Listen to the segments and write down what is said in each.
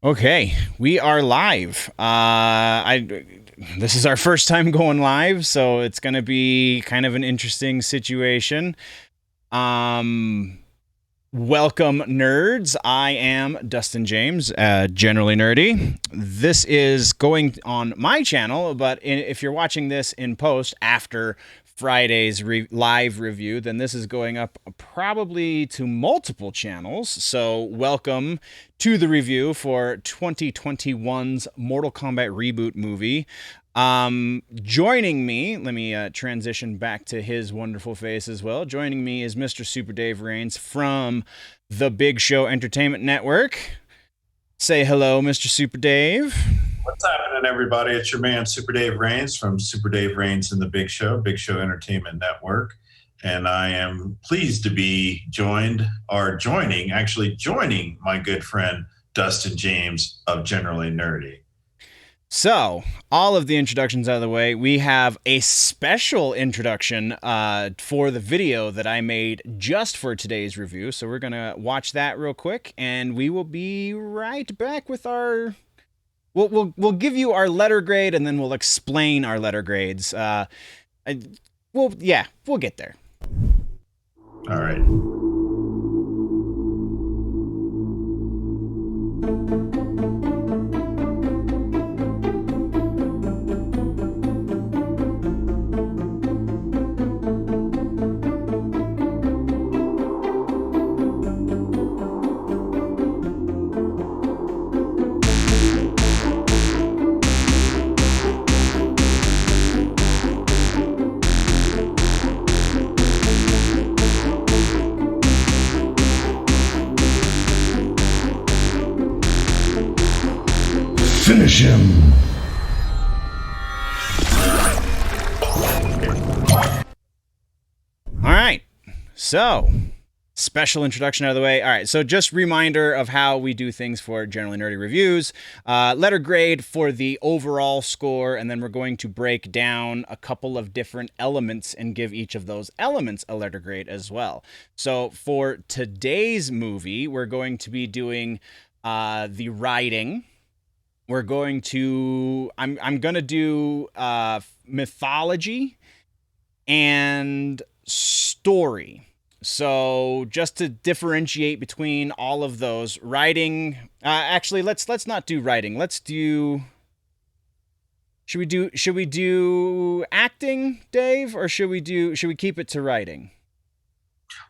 Okay, we are live. This is our first time going live, so it's going to be kind of an interesting situation. Um, Welcome, nerds. I am Dustin James, generally nerdy. This is going on my channel, but if you're watching this in post after Friday's live review, then this is going up probably to multiple channels. So welcome to the review for 2021's Mortal Kombat reboot movie. Joining me, let me transition back to his wonderful face as well. Joining me is Mr. Super Dave Rains from the Big Show Entertainment Network. Say hello, Mr. Super Dave. What's happening, everybody? It's your man, Super Dave Rains from Super Dave Rains and the Big Show Entertainment Network. And I am pleased to be joining my good friend, Dustin James of Generally Nerdy. So, all of the introductions out of the way, we have a special introduction for the video that I made just for today's review. So we're going to watch that real quick, and we will be right back with our... We'll give you our letter grade, and then we'll explain our letter grades. We'll get there. All right. Finish him. All right. So, special introduction out of the way. All right. So, just reminder of how we do things for Generally Nerdy Reviews. Letter grade for the overall score, and then we're going to break down a couple of different elements and give each of those elements a letter grade as well. So, for today's movie, we're going to be doing the writing. We're going to, I'm going to do mythology and story. So just to differentiate between all of those, writing, actually let's not do writing. Let's do, should we do acting, Dave, or should we keep it to writing?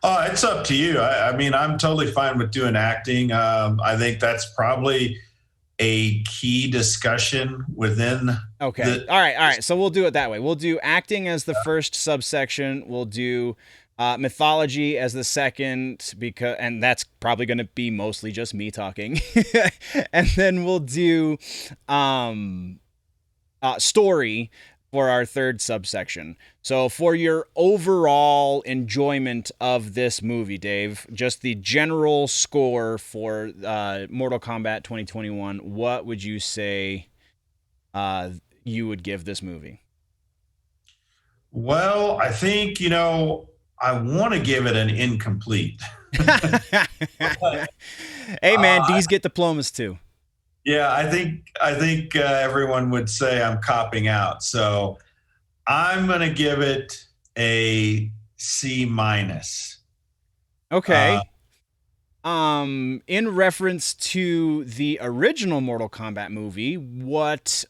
It's up to you. I mean, I'm totally fine with doing acting. I think that's probably a key discussion within. Okay. All right. So we'll do it that way. We'll do acting as the first subsection. We'll do mythology as the second, and that's probably going to be mostly just me talking. And then we'll do story for our third subsection. So for your overall enjoyment of this movie, Dave, just the general score for Mortal Kombat 2021, what would you say you would give this movie? Well, I think, I want to give it an incomplete. Hey, man, D's get diplomas too. Yeah, I think everyone would say I'm copping out. So I'm going to give it a C minus. Okay. In reference to the original Mortal Kombat movie,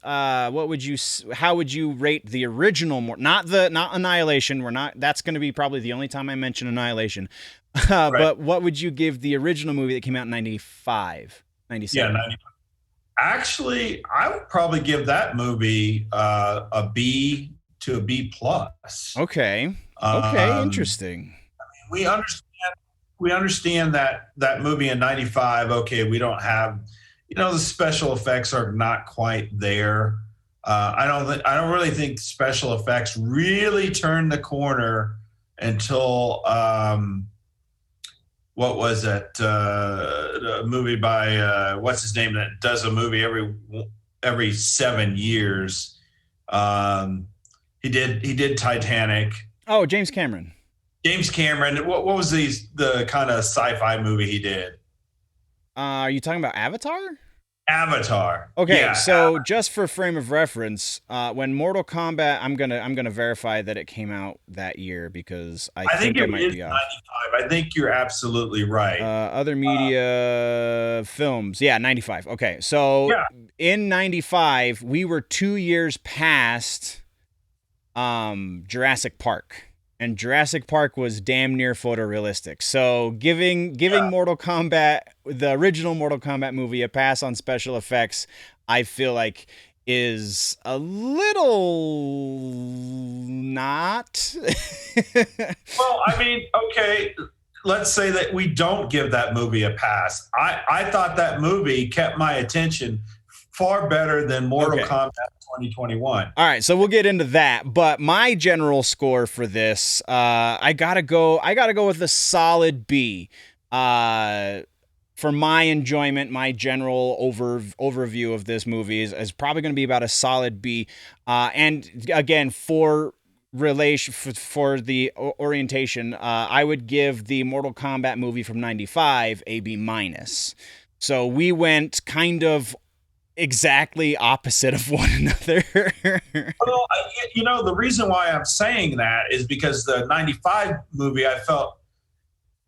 how would you rate the original, not Annihilation? That's going to be probably the only time I mention Annihilation. Right. But what would you give the original movie that came out in 95, 97? Yeah, 95. Actually, I would probably give that movie a B to a B plus. Okay. Interesting. I mean, we understand that movie in 95. Okay, we don't have, the special effects are not quite there. I don't really think special effects really turned the corner until what was it? A movie by what's his name that does a movie every 7 years. He did Titanic. Oh, James Cameron. What was the kind of sci-fi movie he did? Are you talking about Avatar? Avatar. Okay, Yeah. so just for frame of reference, when Mortal Kombat, I'm gonna verify that it came out that year because I I think think it I might is be off. 95. I think you're absolutely right. Other media films, yeah, 95. Okay, so Yeah. in 95, we were 2 years past Jurassic Park. And Jurassic Park was damn near photorealistic. So giving Mortal Kombat, the original Mortal Kombat movie, a pass on special effects, I feel like is a little not. Well, I mean, okay, let's say that we don't give that movie a pass. I thought that movie kept my attention far better than Mortal Okay. Kombat 2021. All right, so we'll get into that. But my general score for this, I gotta go. I gotta go with a solid B. For my enjoyment, my general overview of this movie is probably going to be about a solid B. And again, for relation for the orientation, I would give the Mortal Kombat movie from '95 a B minus. So we went kind of exactly opposite of one another. Well, the reason why I'm saying that is because the 95 movie, I felt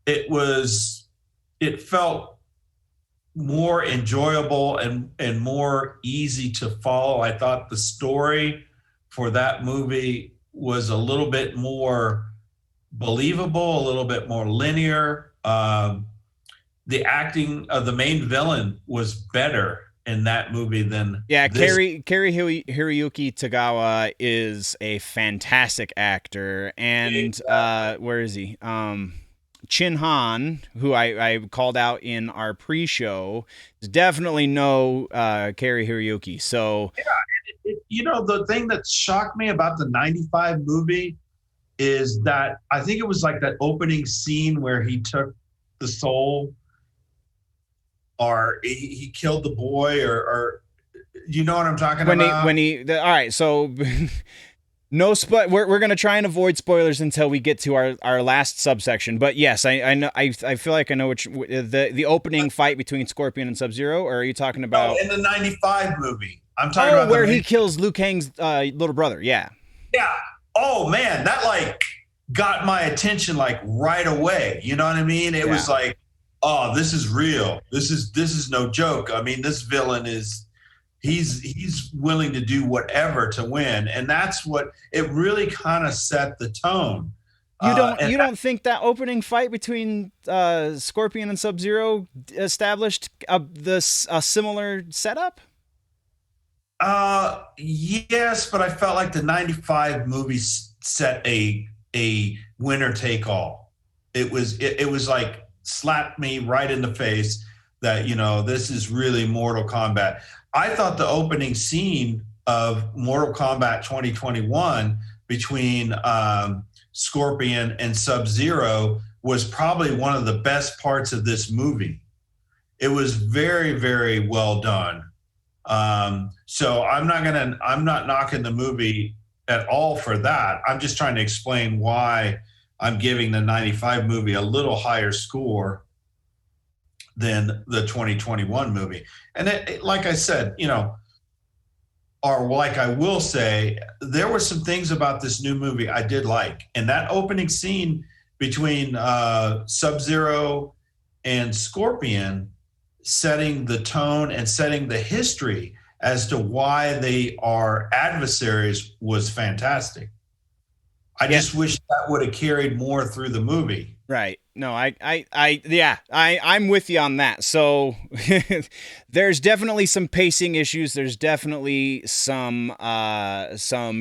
it felt more enjoyable and more easy to follow. I thought the story for that movie was a little bit more believable, a little bit more linear. The acting of the main villain was better in that movie than Yeah, this. Cary Hiroyuki Tagawa is a fantastic actor, and where is he? Chin Han, who I called out in our pre-show, is definitely no Cary Hiroyuki. So The thing that shocked me about the 95 movie is that I think it was like that opening scene where he took the soul or he killed the boy or you know what I'm talking about? all right, so no we're gonna try and avoid spoilers until we get to our last subsection. But yes, I know I feel like I know which the opening fight between Scorpion and Sub-Zero, or are you talking No, about in the 95 movie. I'm talking oh about the where he main. kills Liu Kang's little brother? Yeah. Yeah. Oh man, that like got my attention like right away. You know what I mean? It Yeah. was like, oh, this is real. This is no joke. I mean, this villain is he's willing to do whatever to win, and that's what it really kind of set the tone. And You don't think that opening fight between Scorpion and Sub-Zero established a similar setup? Yes, but I felt like the 95 movie set a winner take all. It was like slapped me right in the face that this is really Mortal Kombat. I thought the opening scene of Mortal Kombat 2021 between Scorpion and Sub-Zero was probably one of the best parts of this movie. It was very, very well done. So I'm not knocking the movie at all for that. I'm just trying to explain why I'm giving the 95 movie a little higher score than the 2021 movie. And like I said, or like I will say, there were some things about this new movie I did like. And that opening scene between Sub-Zero and Scorpion, setting the tone and setting the history as to why they are adversaries, was fantastic. I just wish that would have carried more through the movie. Right. No, yeah, I'm with you on that. So there's definitely some pacing issues. There's definitely some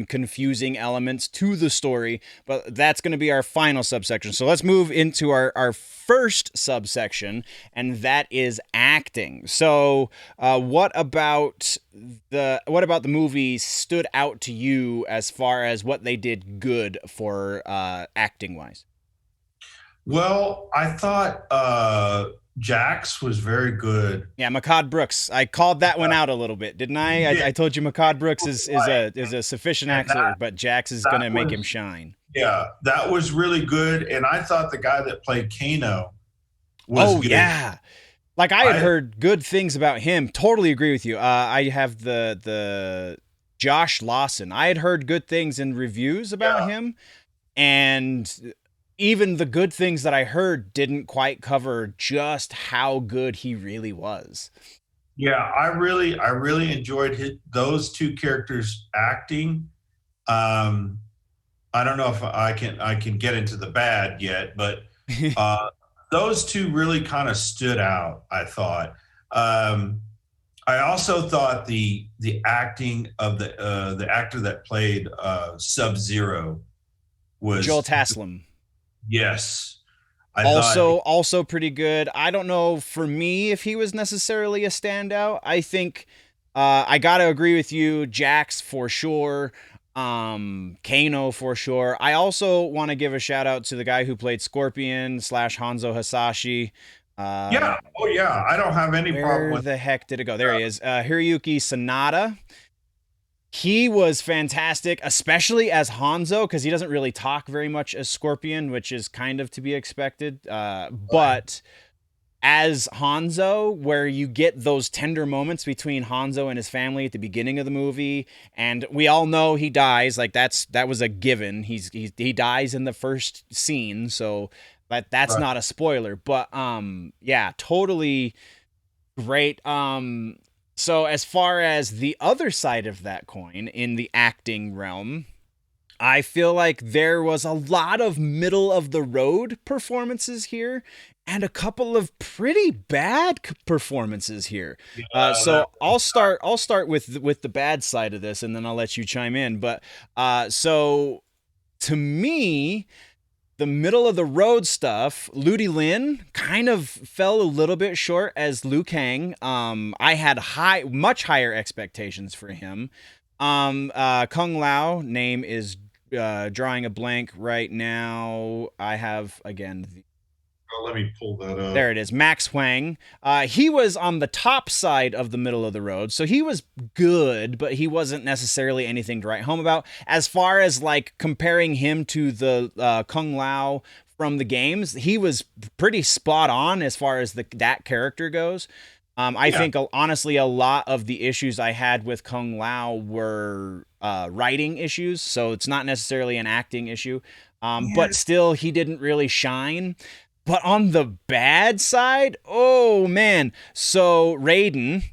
confusing elements to the story, but that's going to be our final subsection. So let's move into our first subsection, and that is acting. So what about the movie stood out to you as far as what they did good for acting wise? Well, I thought Jax was very good. Yeah, Makad Brooks. I called that one out a little bit, didn't I? I told you Makad Brooks is a sufficient And actor, but Jax is going to make him shine. Yeah, that was really good. And I thought the guy that played Kano was good. Yeah. Like I had I heard good things about him. Totally agree with you. I have the Josh Lawson. I had heard good things in reviews about yeah him, and even the good things that I heard didn't quite cover just how good he really was. yeah I really enjoyed those two characters acting. Um, I don't know if I can get into the bad yet, but uh, those two really kind of stood out. I thought. Um, I also thought the acting of the actor that played Sub Zero Joel was Taslim. yes. I thought Also pretty good. I don't know for me if he was necessarily a standout. I think I gotta agree with you, Jax for sure. Kano for sure. I also want to give a shout out to the guy who played Scorpion slash Hanzo Hasashi. Uh, yeah. Oh yeah. I don't have any problem where with. the heck did it go? There he is. Hiroyuki Sanada. He was fantastic, especially as Hanzo, because he doesn't really talk very much as Scorpion, which is kind of to be expected. But as Hanzo, where you get those tender moments between Hanzo and his family at the beginning of the movie, and we all know he dies. Like that was a given. He dies in the first scene, so that's Right. not a spoiler. But yeah, totally great. So as far as the other side of that coin in the acting realm, I feel like there was a lot of middle of the road performances here and a couple of pretty bad performances here. That So I'll start with the bad side of this and then I'll let you chime in. But so to me, the middle of the road stuff, Ludi Lin kind of fell a little bit short as Liu Kang. I had much higher expectations for him. Kung Lao, name is drawing a blank right now. I have again let me pull that there up. it is. Max Huang. He was on the top side of the middle of the road, so he was good, but he wasn't necessarily anything to write home about. As far as like comparing him to the Kung Lao from the games, he was pretty spot on as far as that character goes. I Yeah. think honestly, a lot of the issues I had with Kung Lao were writing issues, so it's not necessarily an acting issue. Yeah. But still, he didn't really shine. But on the bad side, oh man. So Raiden,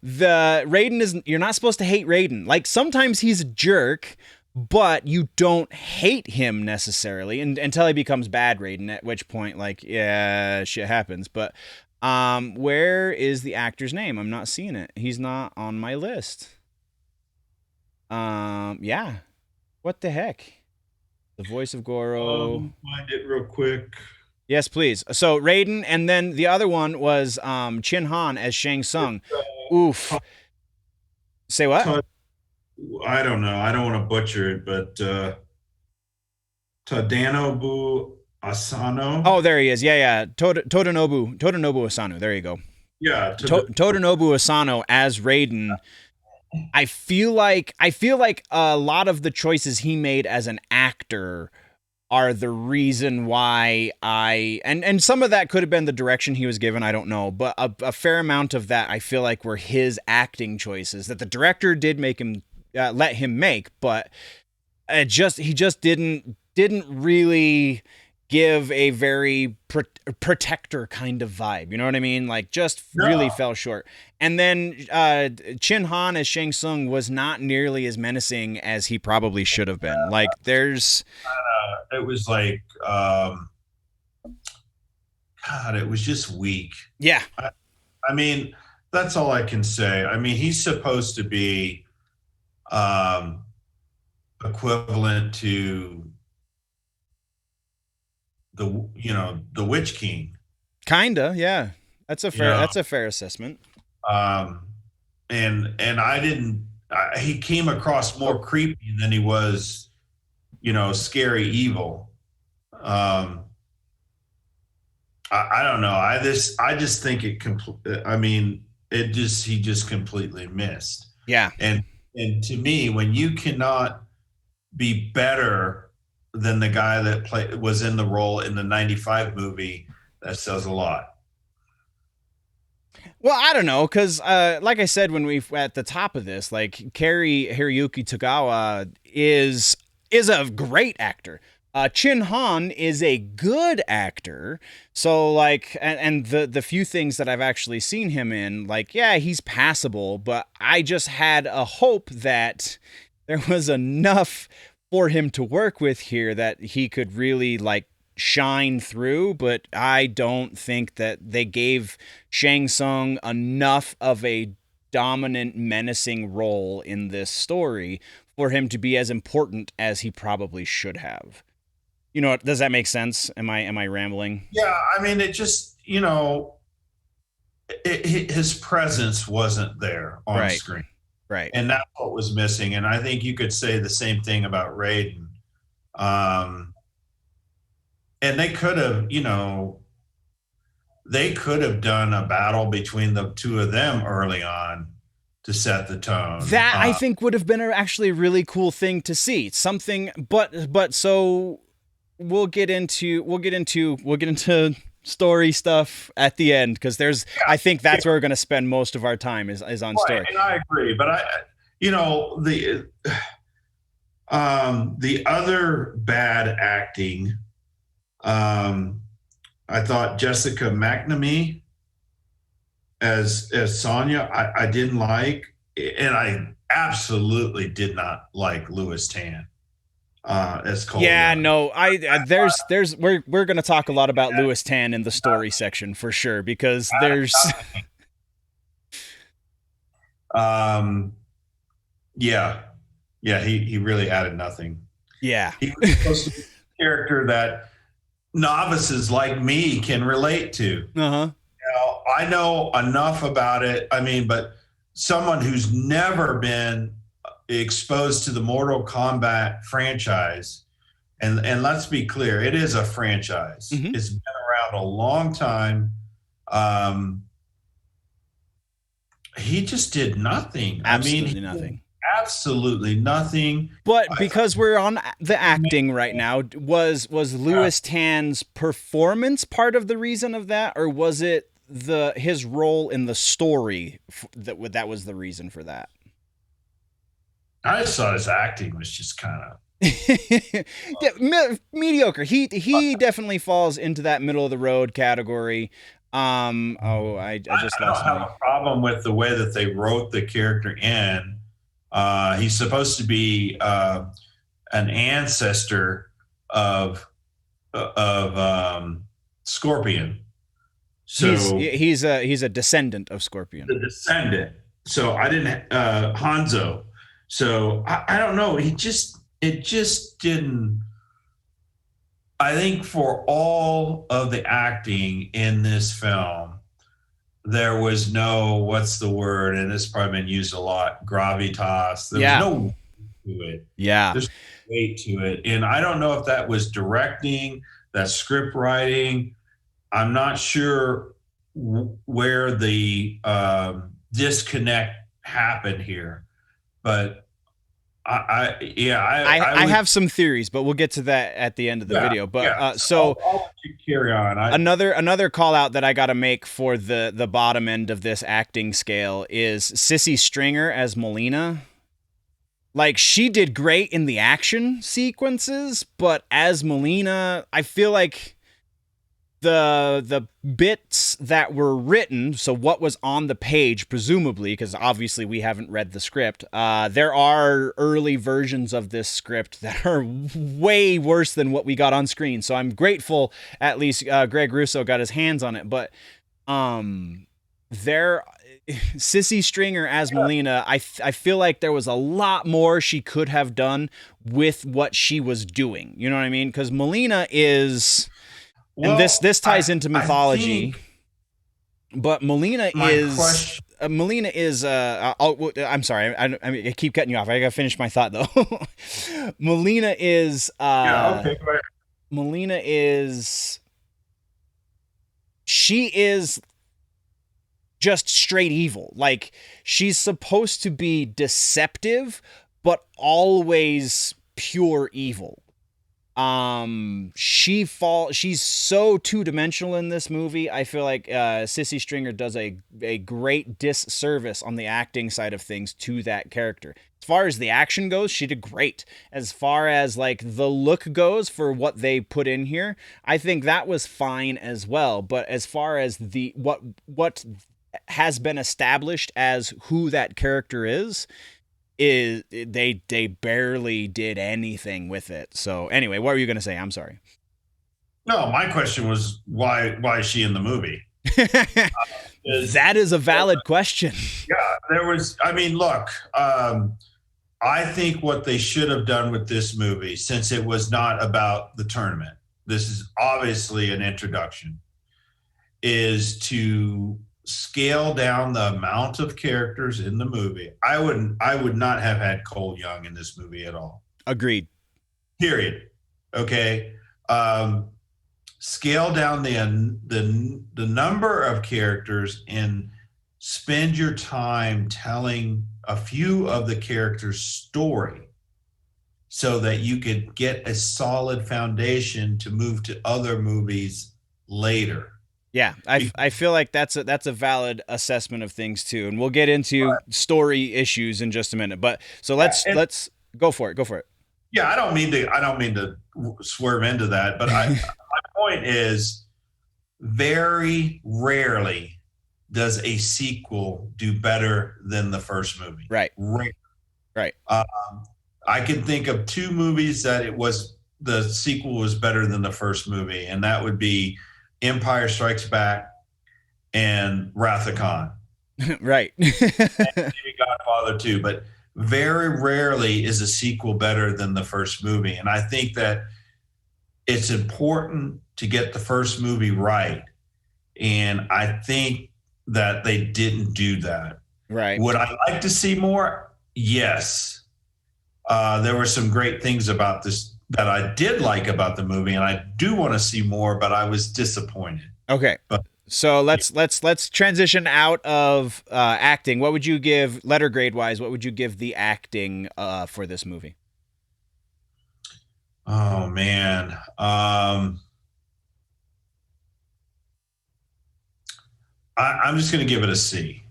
the Raiden is you're not supposed to hate Raiden. Like sometimes he's a jerk, but you don't hate him necessarily until he becomes bad Raiden, at which point like yeah, shit happens. But where is the actor's name? I'm not seeing it. He's not on my list. Yeah. What the heck? The voice of Goro. Find it real quick. Yes, please. So Raiden, and then the other one was Chin Han as Shang Tsung. Oof. Todd, Say what? Todd, I don't know. I don't want to butcher it, but Tadanobu Asano. Oh, there he is. Yeah, yeah. Todanobu Asano. There you go. Yeah. Todanobu Asano as Raiden. I feel like a lot of the choices he made as an actor are the reason why and some of that could have been the direction he was given, I don't know, but a fair amount of that I feel like were his acting choices that the director did make him let him make, but he just didn't really give a very protector kind of vibe. You know what I mean? Like just really No, fell short. And then Chin Han as Shang Tsung was not nearly as menacing as he probably should have been. Like there's it was like, God, it was just weak. yeah, I mean, that's all I can say. I mean, he's supposed to be um, equivalent to the Witch King. kinda, yeah. You know, That's a fair assessment. um, and I didn't. He came across more creepy than he was, scary evil. Um, I don't know. I just think it. I mean, he just completely missed. Yeah. And to me, when you cannot be better than the guy that was in the role in the '95 movie, that says a lot. Well, I don't know, because like I said when we at the top of this, like Kari Hiroyuki Tagawa is a great actor. Chin Han is a good actor. So like, and the few things that I've actually seen him in, like, yeah, he's passable, but I just had a hope that there was enough for him to work with here that he could really like shine through, but I don't think that they gave Shang Tsung enough of a dominant, menacing role in this story for him to be as important as he probably should have. You know, does that make sense? Am I rambling? Yeah, I mean, it just, his presence wasn't there on Right. screen, Right. and that's what was missing. And I think you could say the same thing about Raiden. Um, and they could have done a battle between the two of them early on to set the tone. That I think would have been actually a really cool thing to see. Something, but so we'll get into story stuff at the end because I think that's where we're going to spend most of our time is on story. And I agree, but you know, the other bad acting, I thought Jessica McNamee as Sonya, I didn't like, and I absolutely did not like Louis Tan as Cole. Yeah, no, there's we're gonna talk a lot about Louis Tan in the story section for sure because there's yeah, he really added nothing. Yeah, he was supposed to be a character that novices like me can relate to. Uh-huh. I know enough about it. I mean, but someone who's never been exposed to the Mortal Kombat franchise, and let's be clear, it is a franchise. Mm-hmm. It's been around a long time. He just did nothing. Absolutely nothing. Absolutely nothing. But because we're on the acting right now, was Louis Tan's performance part of the reason of that, or was it his role in the story that was the reason for that? I just thought his acting was just kind of mediocre. He definitely falls into that middle of the road category. I just lost. I don't have a problem with the way that they wrote the character in. He's supposed to be an ancestor of Scorpion. So he's a descendant of Scorpion. The descendant. So I didn't Hanzo. So I don't know. It just didn't. I think for all of the acting in this film, there was no, what's the word? And this has probably been used a lot, gravitas. There was no weight to it. Yeah. There's weight to it. And I don't know if that was directing, that script writing. I'm not sure where the disconnect happened here. But I have some theories, but we'll get to that at the end of the video. But so I'll let you carry on. Another call out that I got to make for the bottom end of this acting scale is Sissy Stringer as Melina. Like, she did great in the action sequences, but as Melina, I feel like the bits that were written, so what was on the page, presumably, because obviously we haven't read the script, there are early versions of this script that are way worse than what we got on screen. So I'm grateful at least Greg Russo got his hands on it. But Sissy Stringer as Melina, I feel like there was a lot more she could have done with what she was doing. You know what I mean? Because Melina is... And this ties into mythology, but Melina is. I'm sorry. I keep cutting you off. I gotta finish my thought though. Melina is. Melina is. She is just straight evil. Like, she's supposed to be deceptive, but always pure evil. She's so two-dimensional in this movie. I feel like Sissy Stringer does a great disservice on the acting side of things to that character. As far as the action goes, she did great. As far as like the look goes for what they put in here, I think that was fine as well. But as far as the what has been established as who that character is they barely did anything with it. So anyway, what were you going to say? I'm sorry. No, my question was why is she in the movie? That is a valid question. Yeah, there was. I mean, look, I think what they should have done with this movie, since it was not about the tournament, this is obviously an introduction, is to scale down the amount of characters in the movie. I would not have had Cole Young in this movie at all. Agreed. Period. Okay. Scale down the number of characters and spend your time telling a few of the characters' story so that you could get a solid foundation to move to other movies later. Yeah, I feel like that's a valid assessment of things too, and we'll get into story issues in just a minute. But so let's go for it. Go for it. Yeah, I don't mean to swerve into that, but my point is, very rarely does a sequel do better than the first movie. Right. Rare. Right. I can think of two movies that the sequel was better than the first movie, and that would be Empire Strikes Back and Wrath of Khan. Right. And maybe Godfather too, but very rarely is a sequel better than the first movie. And I think that it's important to get the first movie right. And I think that they didn't do that. Right. Would I like to see more? Yes. There were some great things about this that I did like about the movie, and I do want to see more, but I was disappointed. Okay. So let's transition out of acting. What would you give, letter grade wise, what would you give the acting for this movie? Oh man. I'm just going to give it a C.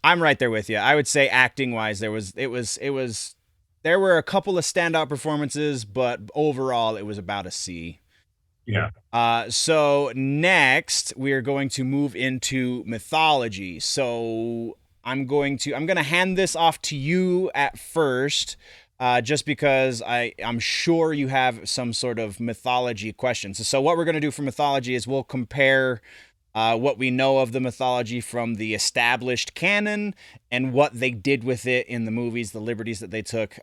I'm right there with you. I would say acting wise, there were a couple of standout performances, but overall it was about a C. Yeah. So next we are going to move into mythology. So I'm going to hand this off to you at first, just because I'm sure you have some sort of mythology questions. So what we're going to do for mythology is we'll compare what we know of the mythology from the established canon and what they did with it in the movies, the liberties that they took.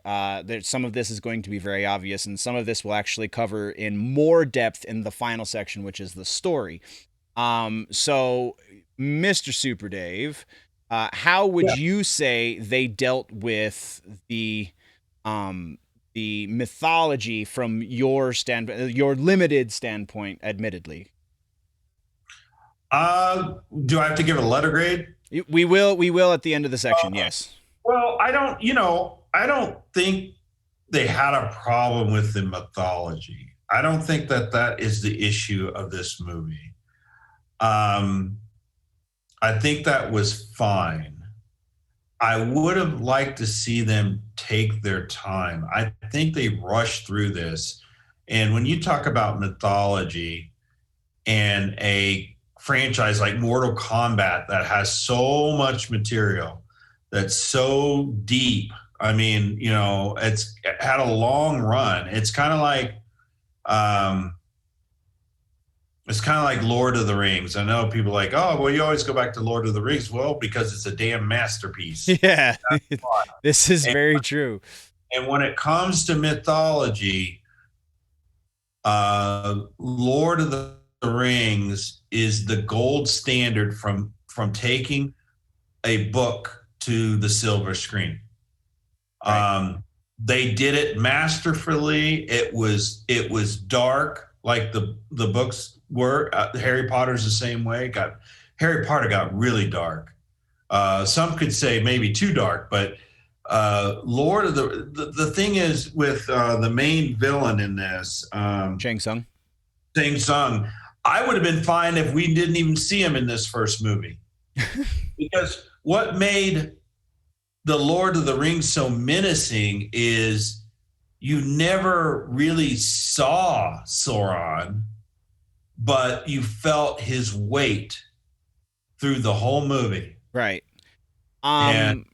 Some of this is going to be very obvious, and some of this will actually cover in more depth in the final section, which is the story. So, Mr. Super Dave, how would you say they dealt with the mythology from your your limited standpoint, admittedly? Do I have to give it a letter grade? We will at the end of the section. Yes. Well, I don't think they had a problem with the mythology. I don't think that is the issue of this movie. I think that was fine. I would have liked to see them take their time. I think they rushed through this. And when you talk about mythology and a franchise like Mortal Kombat that has so much material, that's so deep. I mean, it had a long run. It's kind of like Lord of the Rings. I know people are like, oh, well, you always go back to Lord of the Rings. Well, because it's a damn masterpiece. Yeah, this is very true. And when it comes to mythology, Lord of the Rings is the gold standard from taking a book to the silver screen. Right. They did it masterfully. It was dark, like the books were. Harry Potter's the same way. Harry Potter got really dark. Some could say maybe too dark, but Lord of the thing is with the main villain in this, Shang Tsung. Shang Tsung, I would have been fine if we didn't even see him in this first movie. Because what made the Lord of the Rings so menacing is you never really saw Sauron, but you felt his weight through the whole movie. Right. And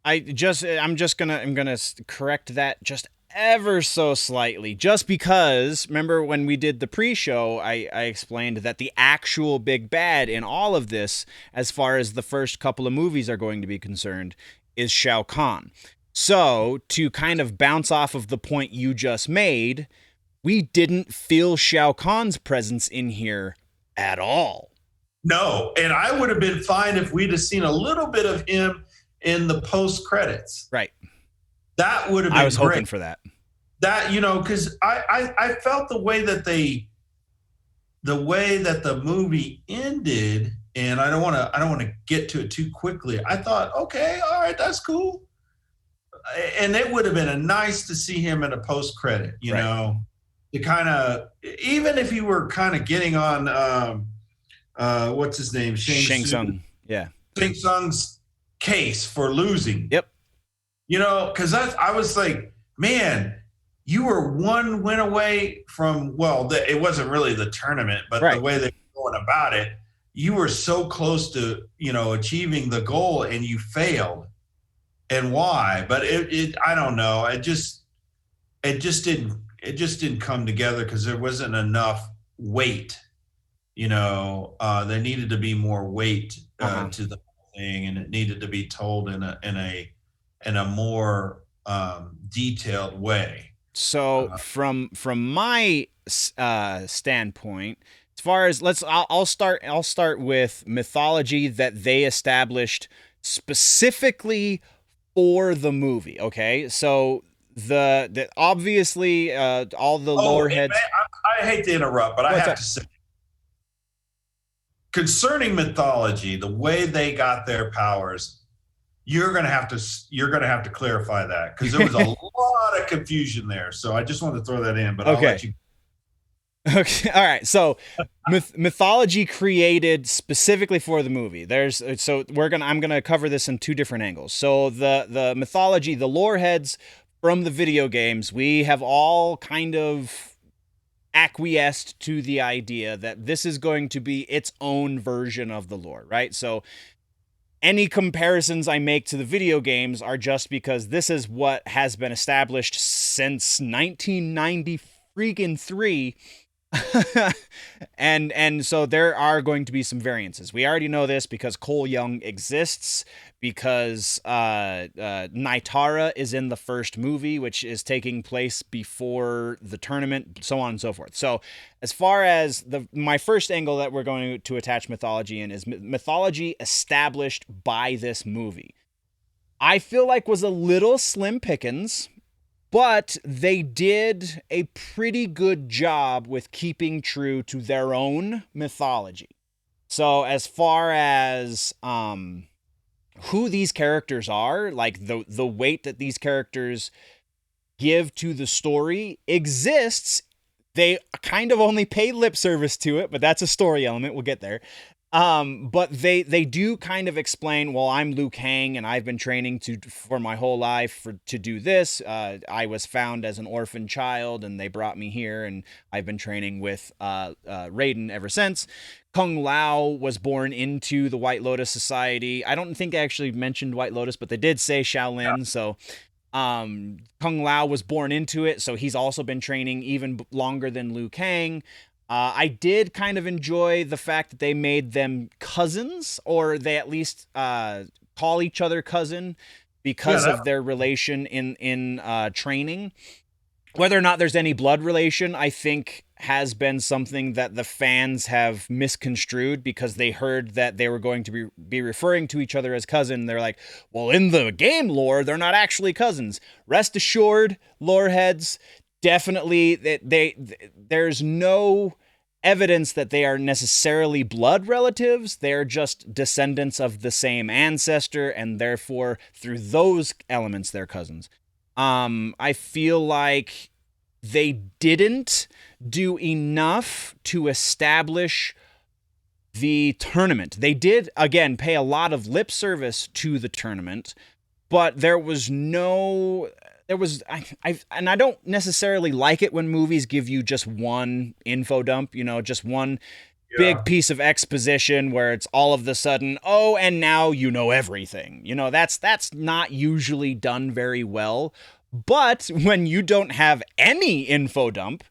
I'm gonna correct that just ever so slightly, just because remember when we did the pre-show, I explained that the actual big bad in all of this, as far as the first couple of movies are going to be concerned, is Shao Kahn. So to kind of bounce off of the point you just made, we didn't feel Shao Kahn's presence in here at all. no, and I would have been fine if we'd have seen a little bit of him in the post credits. Right. That would have been I was great. hoping for that. That, because I felt the way that the movie ended, and I don't want to get to it too quickly. I thought, okay, all right, that's cool, and it would have been nice to see him in a post credit, Right. to kind of, even if you were kind of getting on what's his name, Shang Tsung. Yeah. Shang Tsung's case for losing. Yep. Because I was like, man, you were one win away from, it wasn't really the tournament, but Right. the way they were going about it, you were so close to, achieving the goal, and you failed. And why? But I don't know. It just didn't come together because there wasn't enough weight. There needed to be more weight to the thing, and it needed to be told in a more detailed way. So from my standpoint, as far as I'll start with mythology that they established specifically for the movie. Okay, so the obviously all the lore heads. I hate to interrupt, but I have to say, concerning mythology, the way they got their powers, you're gonna have to clarify that, because there was a lot of confusion there. So I just wanted to throw that in, but I'll let you. Okay. All right. So mythology created specifically for the movie. I'm going to cover this in two different angles. So the mythology, the lore heads from the video games, we have all kind of acquiesced to the idea that this is going to be its own version of the lore, right? So any comparisons I make to the video games are just because this is what has been established since 1990 freaking 3. and so there are going to be some variances. We already know this because Cole Young exists, because Naitara is in the first movie, which is taking place before the tournament, so on and so forth. So as far as my first angle that we're going to attach mythology in is mythology established by this movie, I feel like was a little slim pickings, but they did a pretty good job with keeping true to their own mythology. So as far as who these characters are, like the weight that these characters give to the story exists. They kind of only pay lip service to it, but that's a story element. We'll get there. But they do kind of explain, well, I'm Liu Kang and I've been training for my whole life to do this. I was found as an orphan child and they brought me here, and I've been training with Raiden ever since. Kung Lao was born into the White Lotus Society. I don't think I actually mentioned White Lotus, but they did say Shaolin. Yeah. So Kung Lao was born into it, so he's also been training even longer than Liu Kang. I did kind of enjoy the fact that they made them cousins, or they at least call each other cousin because of their relation in training. Whether or not there's any blood relation, I think has been something that the fans have misconstrued, because they heard that they were going to be referring to each other as cousin. They're like, well, in the game lore, they're not actually cousins. Rest assured, lore heads, definitely there's no evidence that they are necessarily blood relatives. They're just descendants of the same ancestor, and therefore, through those elements, they're cousins. I feel like they didn't do enough to establish the tournament. They did, again, pay a lot of lip service to the tournament, but there was no there was and I don't necessarily like it when movies give you just one info dump, just one big Yeah. piece of exposition where it's all of the sudden, oh, and now you know everything. That's not usually done very well. But when you don't have any info dump,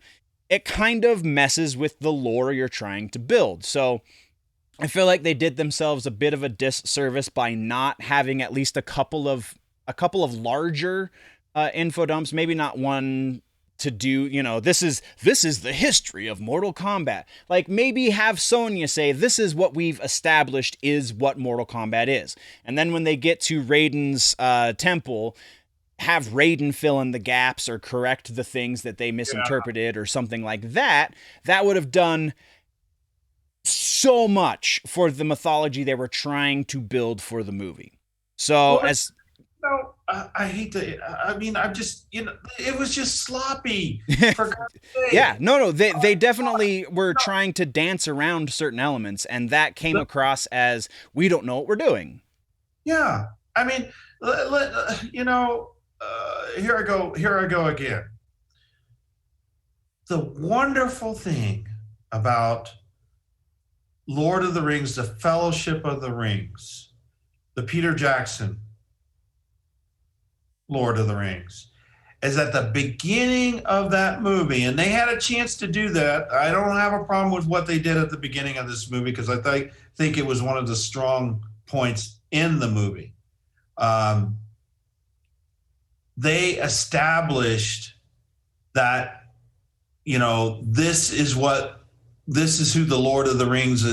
it kind of messes with the lore you're trying to build. So I feel like they did themselves a bit of a disservice by not having at least a couple of larger info dumps. Maybe not one to do. This is the history of Mortal Kombat. Like maybe have Sonya say, "This is what we've established is what Mortal Kombat is," and then when they get to Raiden's temple, have Raiden fill in the gaps or correct the things that they Yeah. misinterpreted or something like that. That would have done so much for the mythology they were trying to build for the movie. So Well, as no, I hate to. I mean, I'm just, it was just sloppy. For God's yeah, sake. no, they definitely were trying to dance around certain elements, and that came No, across as we don't know what we're doing. yeah. I mean, here I go. Here I go again. The wonderful thing about Lord of the Rings, the Fellowship of the Rings, the Peter Jackson Lord of the Rings, is at the beginning of that movie, and they had a chance to do that. I don't have a problem with what they did at the beginning of this movie because think it was one of the strong points in the movie. Um, they established that this is who the Lord of the Rings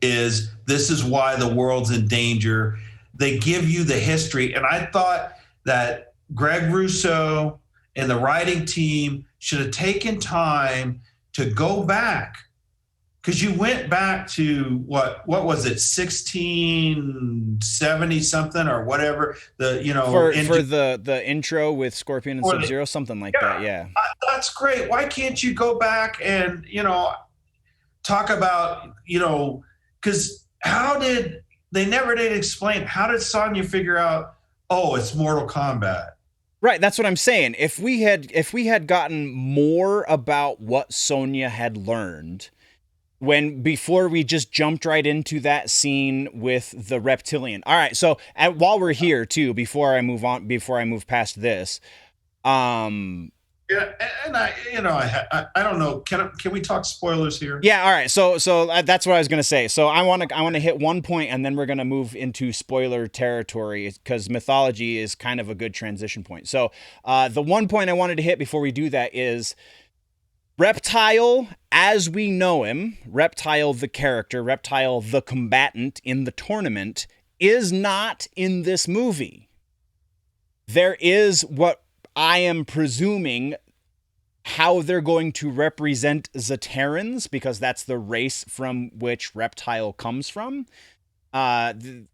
is. This is why the world's in danger. They give you the history, and I thought that Greg Russo and the writing team should have taken time to go back, because you went back to what was it, 1670 something or whatever, For the intro with Scorpion and Sub Zero, something like that. yeah, Yeah. that's great. Why can't you go back and talk about, because how did they never did explain, how did Sonya figure out, oh, it's Mortal Kombat? Right, that's what I'm saying. If we had gotten more about what Sonya had learned before we just jumped right into that scene with the reptilian. All right, so while we're here too, before I move past this, um, Yeah, and I don't know. Can we talk spoilers here? yeah, all right. So that's what I was gonna say. So I want to hit one point, and then we're gonna move into spoiler territory because mythology is kind of a good transition point. So the one point I wanted to hit before we do that is Reptile, as we know him, Reptile the character, Reptile the combatant in the tournament, is not in this movie. There is what I am presuming how they're going to represent Zaterrans, because that's the race from which Reptile comes from. The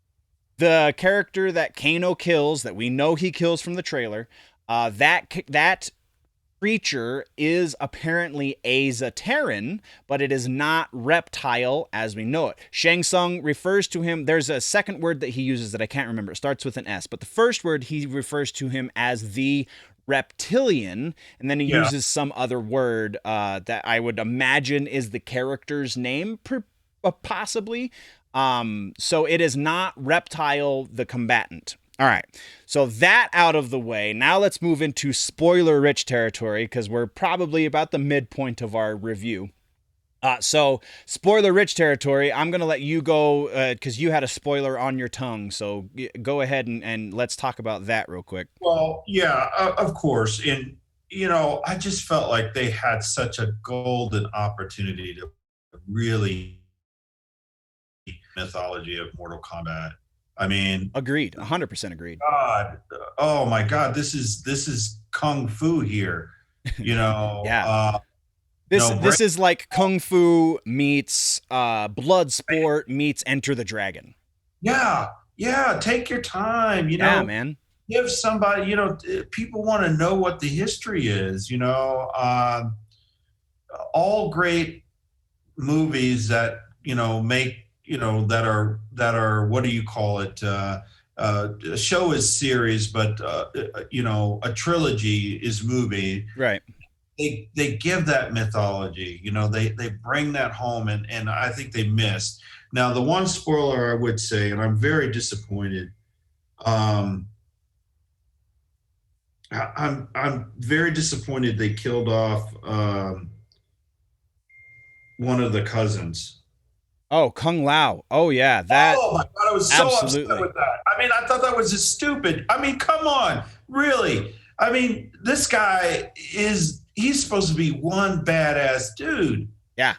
character that Kano kills, that we know he kills from the trailer, that creature is apparently a Zaterran, but it is not Reptile as we know it. Shang Tsung refers to him, there's a second word that he uses that I can't remember. It starts with an S, but the first word he refers to him as the reptilian, and then he Yeah. uses some other word that I would imagine is the character's name, possibly. So it is not Reptile the combatant. All right, so that out of the way, now let's move into spoiler-rich territory because we're probably about the midpoint of our review. So spoiler-rich territory, I'm going to let you go because you had a spoiler on your tongue. So go ahead and let's talk about that real quick. Well, yeah, of course. And, I just felt like they had such a golden opportunity to really mythology of Mortal Kombat. I mean, Agreed, 100% agreed. God, oh my God, this is kung fu here. You know, Yeah. This Bring, this is like Kung Fu meets blood sport meets Enter the Dragon. yeah, yeah. Take your time. Yeah, man. Give somebody. People want to know what the history is. All great movies that make that are what do you call it? A show is series, but a trilogy is movie. Right. They give that mythology. They bring that home, and I think they missed. Now, the one spoiler I would say, and I'm very disappointed. Um, I'm very disappointed they killed off one of the cousins. Oh, Kung Lao. Oh yeah, that Oh my God, I was so upset absolutely. with that. I mean, I thought that was just stupid. I mean, come on, really? I mean, this guy he's supposed to be one badass dude. Yeah.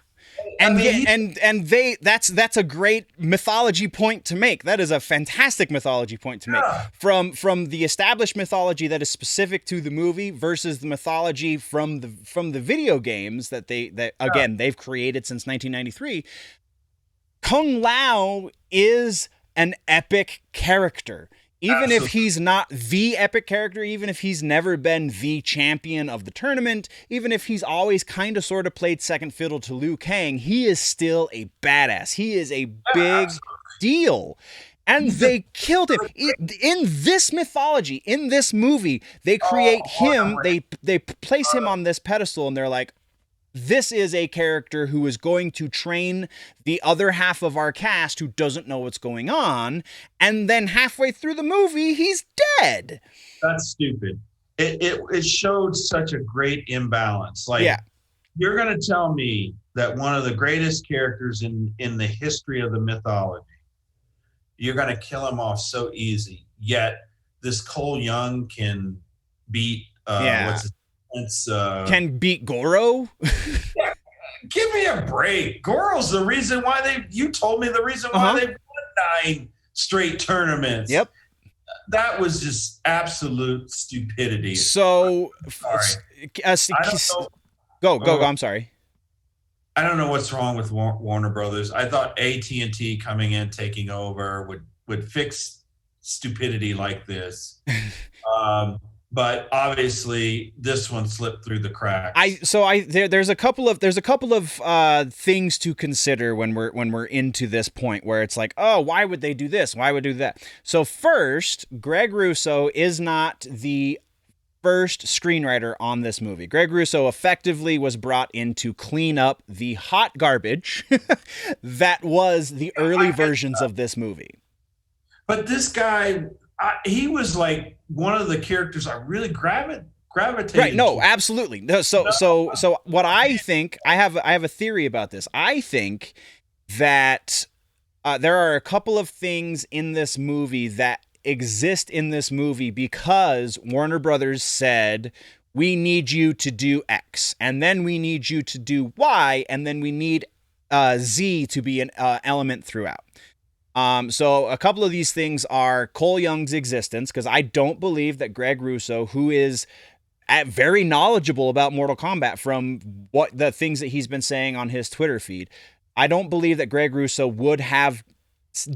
I And mean, yeah, and they that's a great mythology point to make. That is a fantastic mythology point to make. yeah, From the established mythology that is specific to the movie versus the mythology from the video games that yeah, again they've created since 1993. Kung Lao is an epic character. Even if absolutely. he's not the epic character, even if he's never been the champion of the tournament, even if he's always kind of sort of played second fiddle to Liu Kang, he is still a badass. He is a Yeah, big absolutely. deal. And He's a they killed him. In this mythology, in this movie, they create him, honorary. they place him on this pedestal, and they're like, this is a character who is going to train the other half of our cast who doesn't know what's going on, and then halfway through the movie he's dead. That's stupid. It showed such a great imbalance. Yeah. Like, you're going to tell me that one of the greatest characters in the history of the mythology, you're going to kill him off so easy. Yet this Cole Young can beat Yeah. what's his it's Can beat Goro. yeah, give me a break. Goro's the reason why you told me the reason why Uh-huh. they won 9 straight tournaments. Yep. That was just absolute stupidity. So Sorry. I don't know. go. Oh, I'm sorry. I don't know what's wrong with Warner Brothers. I thought AT&T coming in, taking over would fix stupidity like this. Um, but obviously, this one slipped through the cracks. There's a couple of things to consider when we're into this point where it's like, oh, why would they do this? Why would they do that? So first, Greg Russo is not the first screenwriter on this movie. Greg Russo effectively was brought in to clean up the hot garbage that was the early versions of this movie. But this guy, he was like one of the characters I really gravitated Right, no, to. absolutely. No, so what I think, I have a theory about this. I think that there are a couple of things in this movie that exist in this movie because Warner Brothers said, we need you to do X, and then we need you to do Y, and then we need Z to be an element throughout. So a couple of these things are Cole Young's existence, because I don't believe that Greg Russo, who is very knowledgeable about Mortal Kombat from what the things that he's been saying on his Twitter feed, I don't believe that Greg Russo would have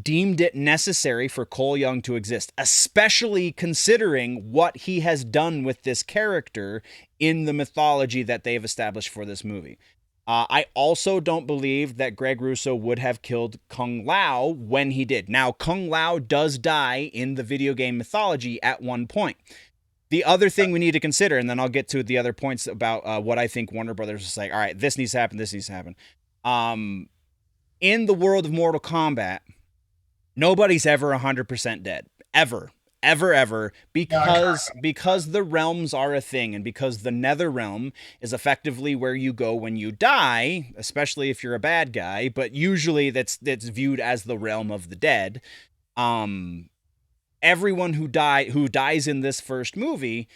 deemed it necessary for Cole Young to exist, especially considering what he has done with this character in the mythology that they've established for this movie. I also don't believe that Greg Russo would have killed Kung Lao when he did. Now, Kung Lao does die in the video game mythology at one point. The other thing we need to consider, and then I'll get to the other points about what I think Warner Brothers was like, all right, this needs to happen, this needs to happen. In the world of Mortal Kombat, nobody's ever 100% dead. Ever. Because the realms are a thing, and because the Nether Realm is effectively where you go when you die, especially if you're a bad guy, but usually that's viewed as the realm of the dead. Everyone who dies in this first movie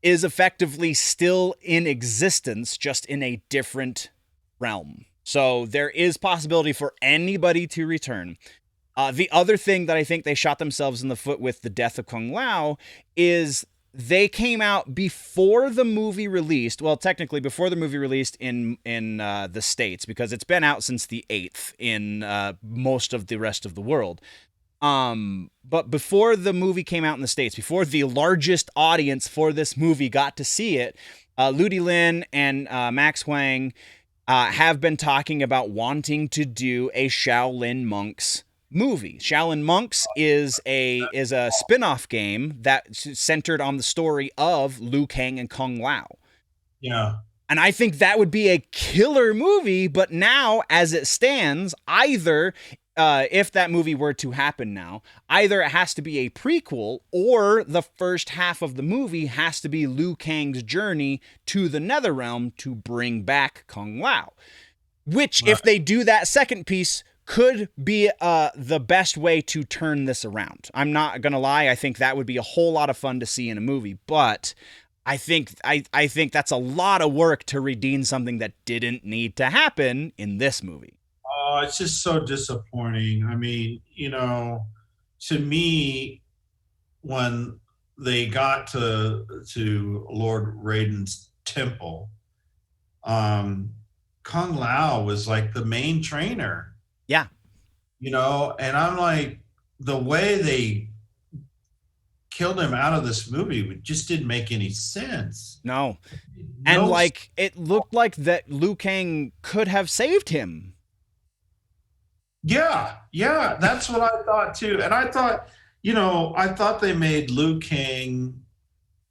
is effectively still in existence, just in a different realm. So there is possibility for anybody to return. The other thing that I think they shot themselves in the foot with the death of Kung Lao is they came out before the movie released. Well, technically before the movie released in the States, because it's been out since the 8th in most of the rest of the world. But before the movie came out in the States, before the largest audience for this movie got to see it, Ludi Lin and Max Huang have been talking about wanting to do a Shaolin Monks movie. Shaolin Monks is a spin-off game that's centered on the story of Liu Kang and Kung Lao. Yeah. And I think that would be a killer movie, but now, as it stands, either, if that movie were to happen now, either it has to be a prequel or the first half of the movie has to be Liu Kang's journey to the Netherrealm to bring back Kung Lao. Which, if they do that second piece, could be the best way to turn this around. I'm not going to lie. I think that would be a whole lot of fun to see in a movie, but I think that's a lot of work to redeem something that didn't need to happen in this movie. Oh, it's just so disappointing. I mean, to me, when they got to Lord Raiden's temple, Kung Lao was like the main trainer. Yeah. And I'm like, the way they killed him out of this movie just didn't make any sense. No. And like, it looked like that Liu Kang could have saved him. Yeah, that's what I thought too. And I thought they made Liu Kang,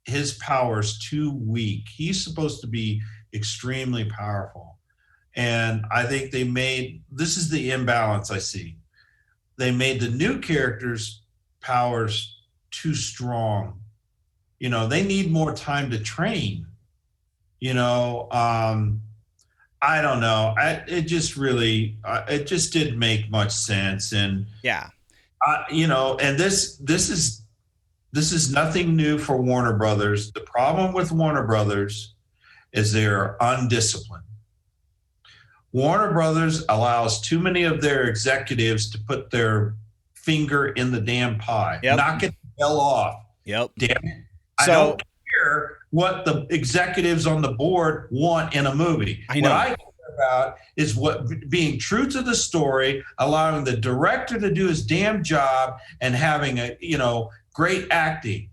his powers too weak. He's supposed to be extremely powerful. And I think this is the imbalance I see. They made the new characters' powers too strong. They need more time to train. I don't know. It just didn't make much sense. And yeah, and this is nothing new for Warner Brothers. The problem with Warner Brothers is they're undisciplined. Warner Brothers allows too many of their executives to put their finger in the damn pie. Yep. Knock it the hell off. Yep. Damn it. I don't care what the executives on the board want in a movie. I know. What I care about is being true to the story, allowing the director to do his damn job, and having great acting.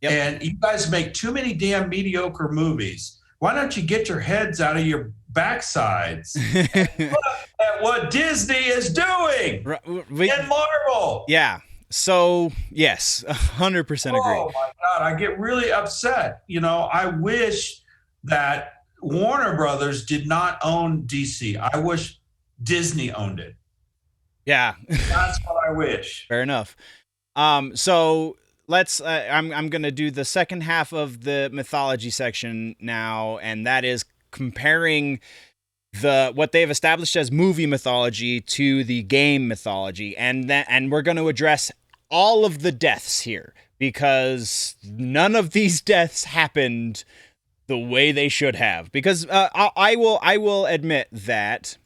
Yep. And you guys make too many damn mediocre movies. Why don't you get your heads out of your backsides and look at what Disney is doing in Marvel? Yeah. So, yes, 100% agree. Oh, my God. I get really upset. I wish that Warner Brothers did not own DC. I wish Disney owned it. Yeah. That's what I wish. Fair enough. So let's, I'm going to do the second half of the mythology section now, and that is comparing what they've established as movie mythology to the game mythology, and we're going to address all of the deaths here, because none of these deaths happened the way they should have. Because I will admit that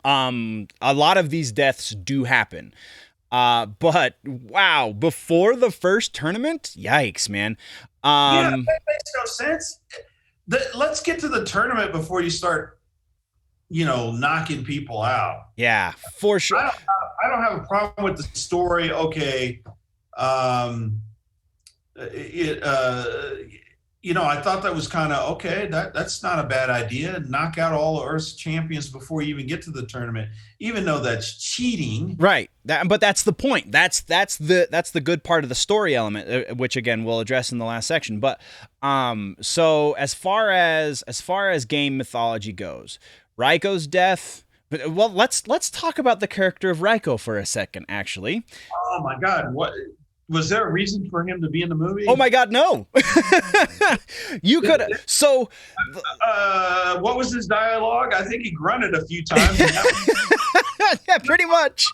a lot of these deaths do happen. But wow, before the first tournament, yikes, man. Yeah, that makes no sense. Let's get to the tournament before you start, knocking people out. Yeah, for sure. I don't have a problem with the story. Okay. I thought that was kind of okay. That's not a bad idea. Knock out all of Earth's champions before you even get to the tournament, even though that's cheating. Right. But that's the point. That's the good part of the story element, which again we'll address in the last section. But so as far as game mythology goes, Raiko's death. Well, let's talk about the character of Raiko for a second, actually. Oh my God. What was there a reason for him to be in the movie? Oh my God, no. You could. So what was his dialogue? I think he grunted a few times. Yeah, pretty much.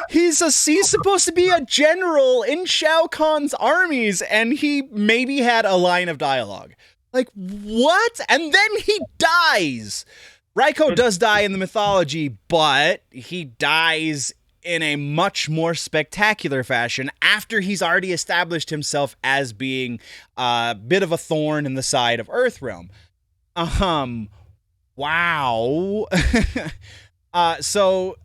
He's supposed to be a general in Shao Kahn's armies, and he maybe had a line of dialogue. Like, what? And then he dies. Raiko does die in the mythology, but he dies in a much more spectacular fashion after he's already established himself as being a bit of a thorn in the side of Earthrealm. Wow. So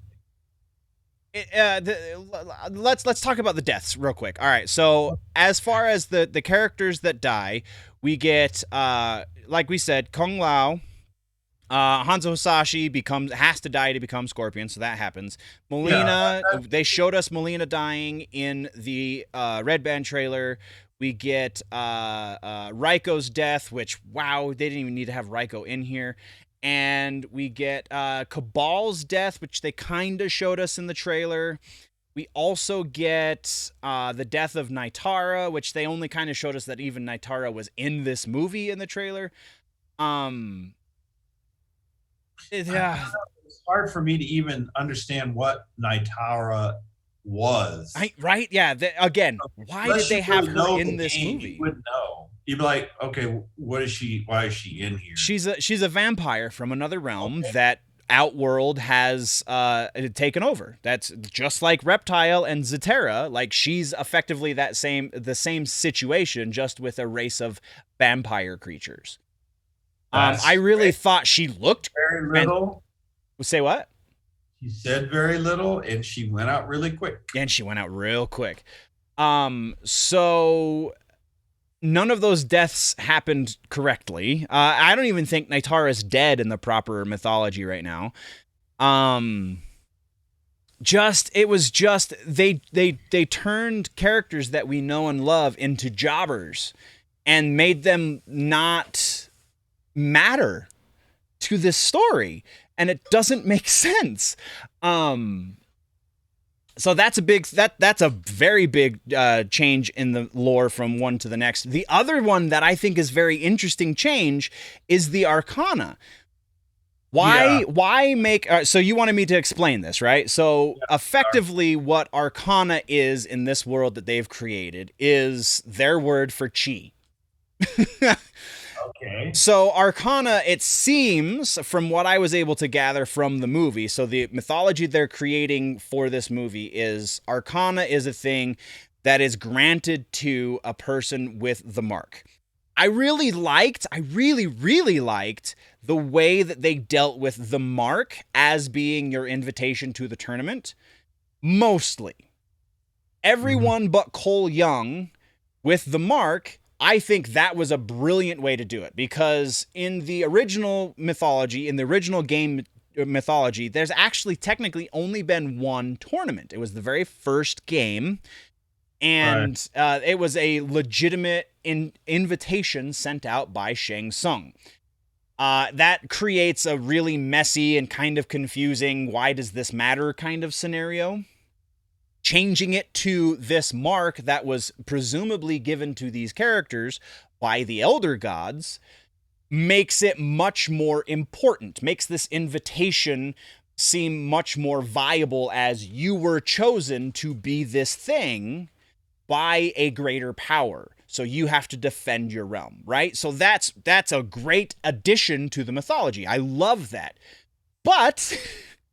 let's talk about the deaths real quick. All right, so as far as the characters that die, we get like we said, Kung Lao. Hanzo Hasashi has to die to become Scorpion, so that happens. Melina, they showed us Melina dying in the Red Band trailer. We get Raiko's death, which, wow, they didn't even need to have Raiko in here. And we get Cabal's death, which they kind of showed us in the trailer. We also get the death of Naitara, which they only kind of showed us that even Naitara was in this movie in the trailer. Yeah, it's hard for me to even understand what Naitara was. Right? Yeah. Again, why Unless did they have really her in this movie? You wouldn't know. You'd be like, okay, what is she? Why is she in here? She's a vampire from another realm that Outworld has taken over. That's just like Reptile and Zetera. Like, she's effectively the same situation, just with a race of vampire creatures. I really thought she looked very little. Say what? She said very little, and she went out really quick. So none of those deaths happened correctly. I don't even think Naitara's dead in the proper mythology right now. They turned characters that we know and love into jobbers and made them not matter to this story, and it doesn't make sense. So that's a very big change in the lore from one to the next. The other one that I think is very interesting change is the Arcana. Why make so you wanted me to explain this, right? So effectively what Arcana is in this world that they've created is their word for chi. Okay. So Arcana, it seems, from what I was able to gather from the movie, so the mythology they're creating for this movie is Arcana is a thing that is granted to a person with the mark. I really liked the way that they dealt with the mark as being your invitation to the tournament. Mostly. Everyone but Cole Young with the mark, I think that was a brilliant way to do it, because in the original mythology, in the original game mythology, there's actually technically only been one tournament. It was the very first game, and it was a legitimate invitation sent out by Shang Tsung. That creates a really messy and kind of confusing, why does this matter kind of scenario. Changing it to this mark that was presumably given to these characters by the Elder Gods makes it much more important, makes this invitation seem much more viable, as you were chosen to be this thing by a greater power. So you have to defend your realm, right? So that's a great addition to the mythology. I love that. But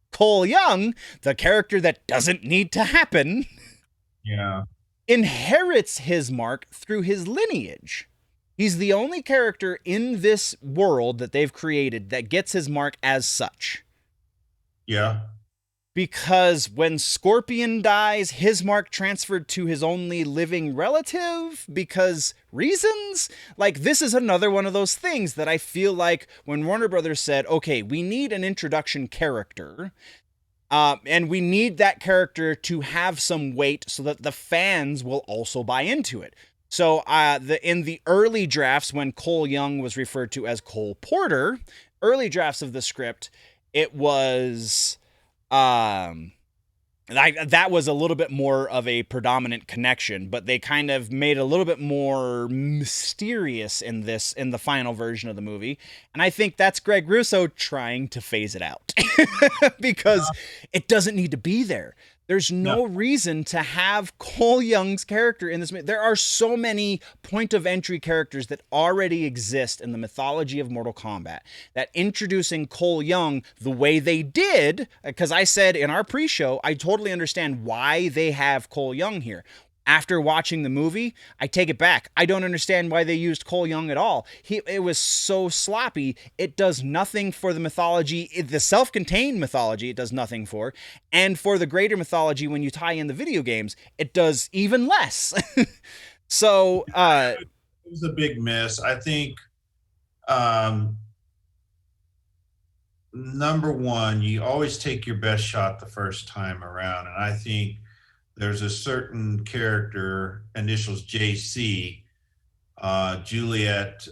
Cole Young, the character that doesn't need to happen, inherits his mark through his lineage. He's the only character in this world that they've created that gets his mark as such. Yeah. Because when Scorpion dies, his mark transferred to his only living relative because reasons? Like, this is another one of those things that I feel like when Warner Brothers said, okay, we need an introduction character, and we need that character to have some weight so that the fans will also buy into it. So in the early drafts, when Cole Young was referred to as Cole Porter, early drafts of the script, it was that was a little bit more of a predominant connection, but they kind of made it a little bit more mysterious in the final version of the movie. And I think that's Greg Russo trying to phase it out because it doesn't need to be there. There's No. no reason to have Cole Young's character in this. There are so many point of entry characters that already exist in the mythology of Mortal Kombat that introducing Cole Young the way they did, because I said in our pre show, I totally understand why they have Cole Young here. After watching the movie, I take it back. I don't understand why they used Cole Young at all. It was so sloppy. It does nothing for the mythology, the self-contained mythology. It does nothing for, and for the greater mythology, when you tie in the video games, it does even less. So, It was a big miss. I think um, number one, you always take your best shot the first time around, and I think there's a certain character, initials JC, Juliet,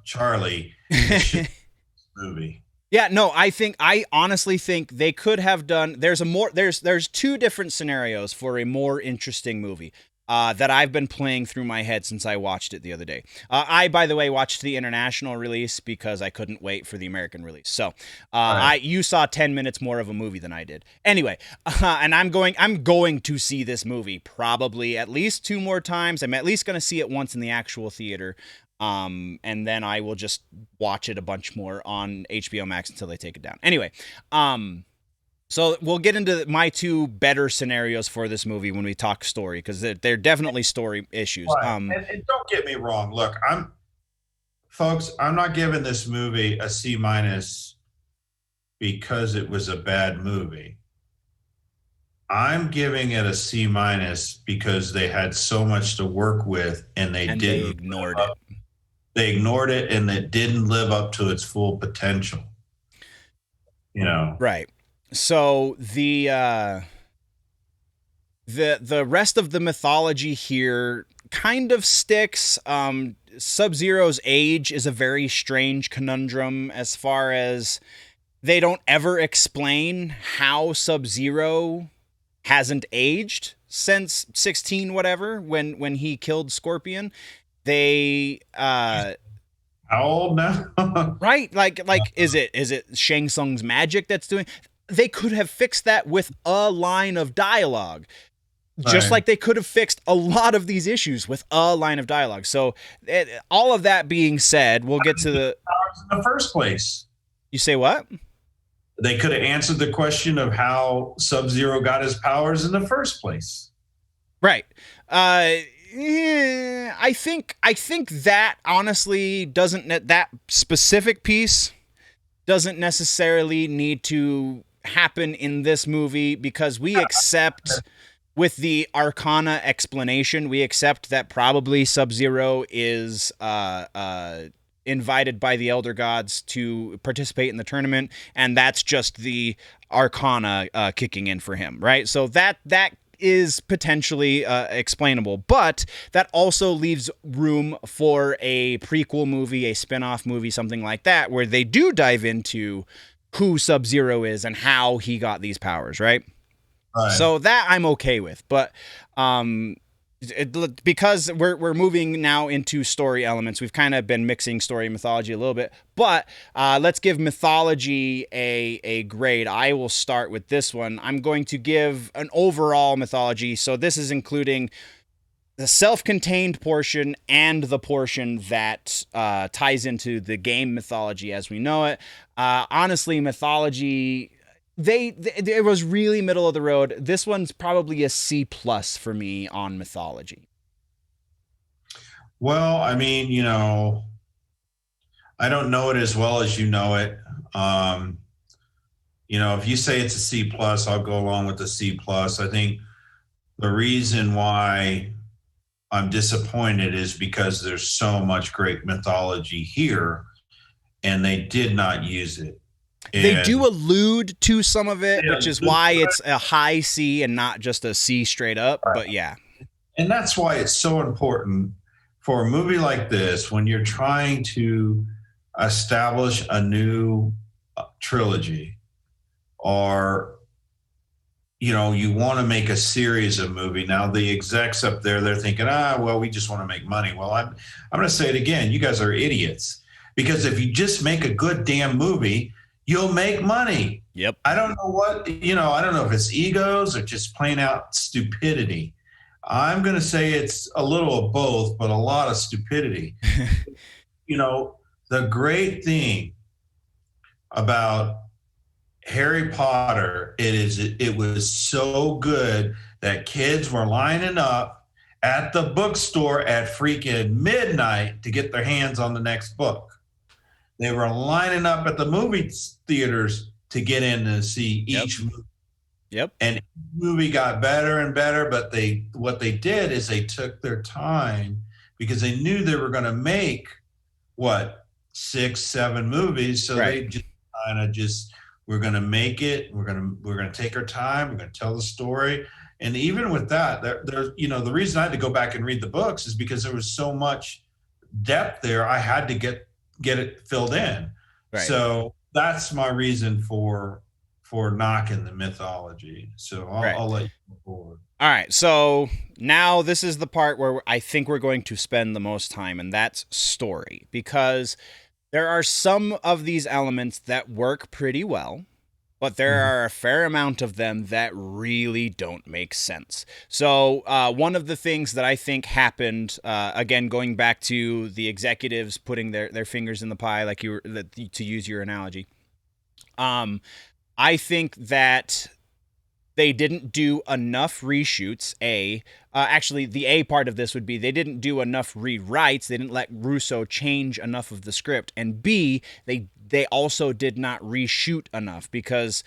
Charlie, that should be in this movie. yeah, no, I honestly think they could have done. There's two different scenarios for a more interesting movie. That I've been playing through my head since I watched it the other day. I, by the way, watched the international release because I couldn't wait for the American release. So, Right. you saw 10 minutes more of a movie than I did. Anyway, and I'm going to see this movie probably at least two more times. I'm at least going to see it once in the actual theater. And then I will just watch it a bunch more on HBO Max until they take it down. Anyway, so we'll get into my two better scenarios for this movie when we talk story, because they're definitely story issues. Right. And don't get me wrong. Look, folks, I'm not giving this movie a C minus because it was a bad movie. I'm giving it a C minus because they had so much to work with and they and didn't they ignored it. They ignored it and it didn't live up to its full potential. You know. Right. So the rest of the mythology here kind of sticks. Sub-Zero's age is a very strange conundrum, as far as they don't ever explain how Sub-Zero hasn't aged since 16 whatever, when he killed Scorpion. They How old now? right, like is it Shang Tsung's magic that's doing? They could have fixed that with a line of dialogue. Just Right. like they could have fixed a lot of these issues with a line of dialogue. So, all of that being said, we'll get to the. In the first place. You say what? They could have answered the question of how Sub-Zero got his powers in the first place. Right. I think that honestly doesn't, that specific piece doesn't necessarily need to happen in this movie, because we accept, with the Arcana explanation, we accept that probably Sub-Zero is invited by the Elder Gods to participate in the tournament, and that's just the Arcana kicking in for him, right? So that is potentially explainable, but that also leaves room for a prequel movie, a spin-off movie, something like that, where they do dive into who Sub-Zero is and how he got these powers, right? Right. So that I'm okay with, but because we're moving now into story elements, we've kind of been mixing story and mythology a little bit, but let's give mythology a grade. I will start with this one. I'm going to give an overall mythology, so this is including the self-contained portion and the portion that ties into the game mythology as we know it. Honestly, mythology, it was really middle of the road. This one's probably a C plus for me on mythology. Well, I mean, I don't know it as well as you know it. If you say it's a C plus, I'll go along with the C plus. I think the reason why I'm disappointed is because there's so much great mythology here and they did not use it. They do allude to some of it, which is why it's a high C and not just a C straight up. Right. But yeah. And that's why it's so important for a movie like this, when you're trying to establish a new trilogy, or you want to make a series of movie. Now the execs up there, they're thinking, well, we just want to make money. Well, I'm going to say it again. You guys are idiots, because if you just make a good damn movie, you'll make money. Yep. I don't know what, I don't know if it's egos or just plain out stupidity. I'm going to say it's a little of both, but a lot of stupidity. You know, the great thing about Harry Potter, it was so good that kids were lining up at the bookstore at freaking midnight to get their hands on the next book. They were lining up at the movie theaters to get in to see Yep. each movie. Yep. And each movie got better and better, but what they did is they took their time because they knew they were going to make what 6, 7 movies. So Right. they just kind of just we're going to make it. We're going to take our time. We're going to tell the story. And even with that, there's the reason I had to go back and read the books is because there was so much depth there. I had to get it filled in. Right. So that's my reason for knocking the mythology. So I'll let you go forward. All right, so now this is the part where I think we're going to spend the most time, and that's story, because there are some of these elements that work pretty well, but there are a fair amount of them that really don't make sense. So one of the things that I think happened, again, going back to the executives putting their fingers in the pie, like to use your analogy, I think that they didn't do enough reshoots. Actually, the A part of this would be they didn't do enough rewrites. They didn't let Russo change enough of the script. And B, they also did not reshoot enough, because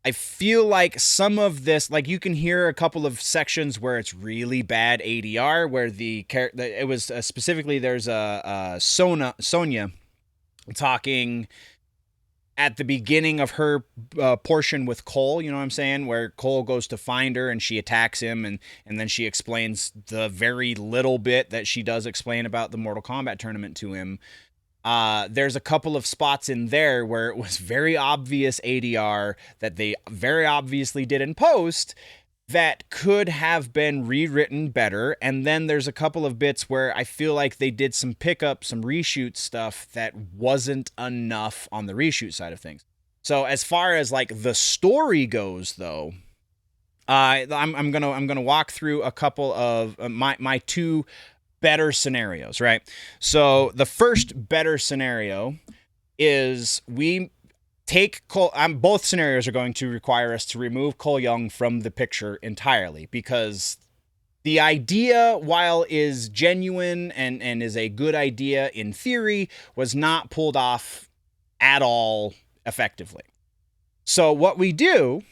I feel like some of this, like you can hear a couple of sections where it's really bad ADR, where it was specifically there's a Sonia talking at the beginning of her portion with Cole, you know what I'm saying, where Cole goes to find her and she attacks him, and then she explains the very little bit that she does explain about the Mortal Kombat tournament to him. There's a couple of spots in there where it was very obvious ADR that they very obviously did in post that could have been rewritten better. And then there's a couple of bits where I feel like they did some pickup, some reshoot stuff that wasn't enough on the reshoot side of things. So as far as like the story goes, though, I'm gonna walk through a couple of my two better scenarios, right? So the first better scenario is we take Cole. Both scenarios are going to require us to remove Cole Young from the picture entirely, because the idea, while is genuine and is a good idea in theory, was not pulled off at all effectively. So what we do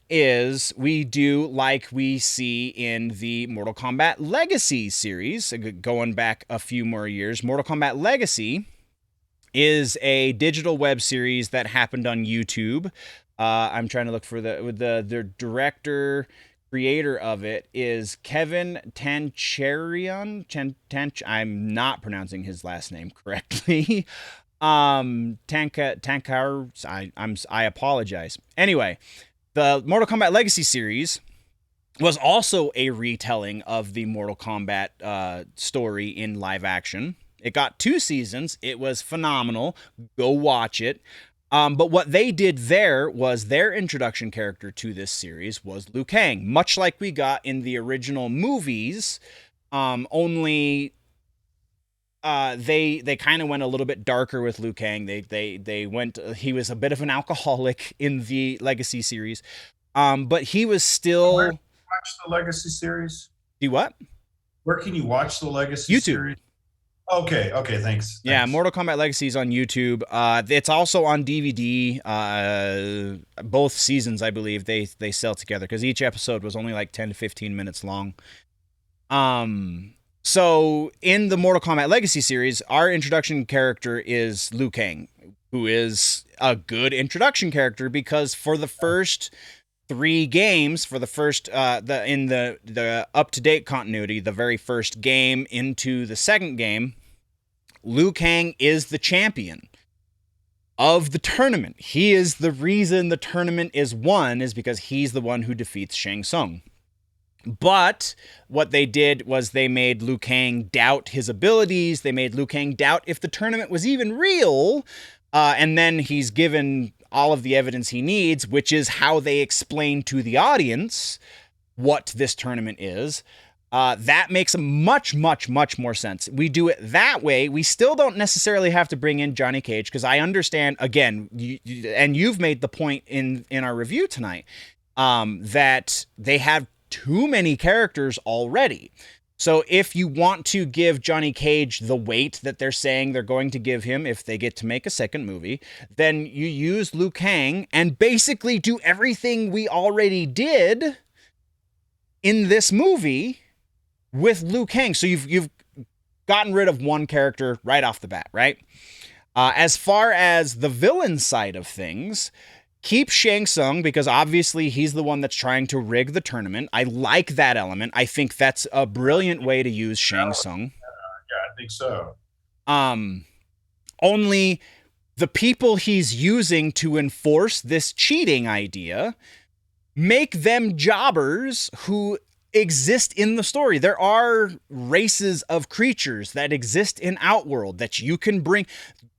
is we do like we see in the Mortal Kombat Legacy series, going back a few more years. Mortal Kombat Legacy is a digital web series that happened on YouTube. I'm trying to look for the director, creator of it is Kevin Tancharian. I'm not pronouncing his last name correctly. Tankar. I apologize. Anyway, the Mortal Kombat Legacy series was also a retelling of the Mortal Kombat story in live action. It got 2 seasons. It was phenomenal. Go watch it. But what they did there was their introduction character to this series was Liu Kang, much like we got in the original movies. Only they kind of went a little bit darker with Liu Kang. They went. He was a bit of an alcoholic in the Legacy series, but he was still. Where can you watch the Legacy series? Do what? Where can you watch the Legacy YouTube. series? Okay, thanks. Yeah, Mortal Kombat Legacy is on YouTube. It's also on DVD. Both seasons, I believe, they sell together, because each episode was only like 10 to 15 minutes long. So in the Mortal Kombat Legacy series, our introduction character is Liu Kang, who is a good introduction character, because for the first 3 games, for the first in the up-to-date continuity, the very first game into the second game, Liu Kang is the champion of the tournament. He is the reason the tournament is won, is because he's the one who defeats Shang Tsung. But what they did was they made Liu Kang doubt his abilities. They made Liu Kang doubt if the tournament was even real. And then he's given all of the evidence he needs, which is how they explain to the audience what this tournament is. That makes much, much, much more sense. We do it that way. We still don't necessarily have to bring in Johnny Cage, because I understand, again, and you've made the point in our review tonight, that they have too many characters already. So if you want to give Johnny Cage the weight that they're saying they're going to give him if they get to make a second movie, then you use Liu Kang and basically do everything we already did in this movie with Liu Kang. So you've gotten rid of one character right off the bat, right? As far as the villain side of things, keep Shang Tsung, because obviously he's the one that's trying to rig the tournament. I like that element. I think that's a brilliant way to use Shang Tsung. Yeah, I think so. Only the people he's using to enforce this cheating idea make them jobbers who exist in the story. There are races of creatures that exist in Outworld that you can bring.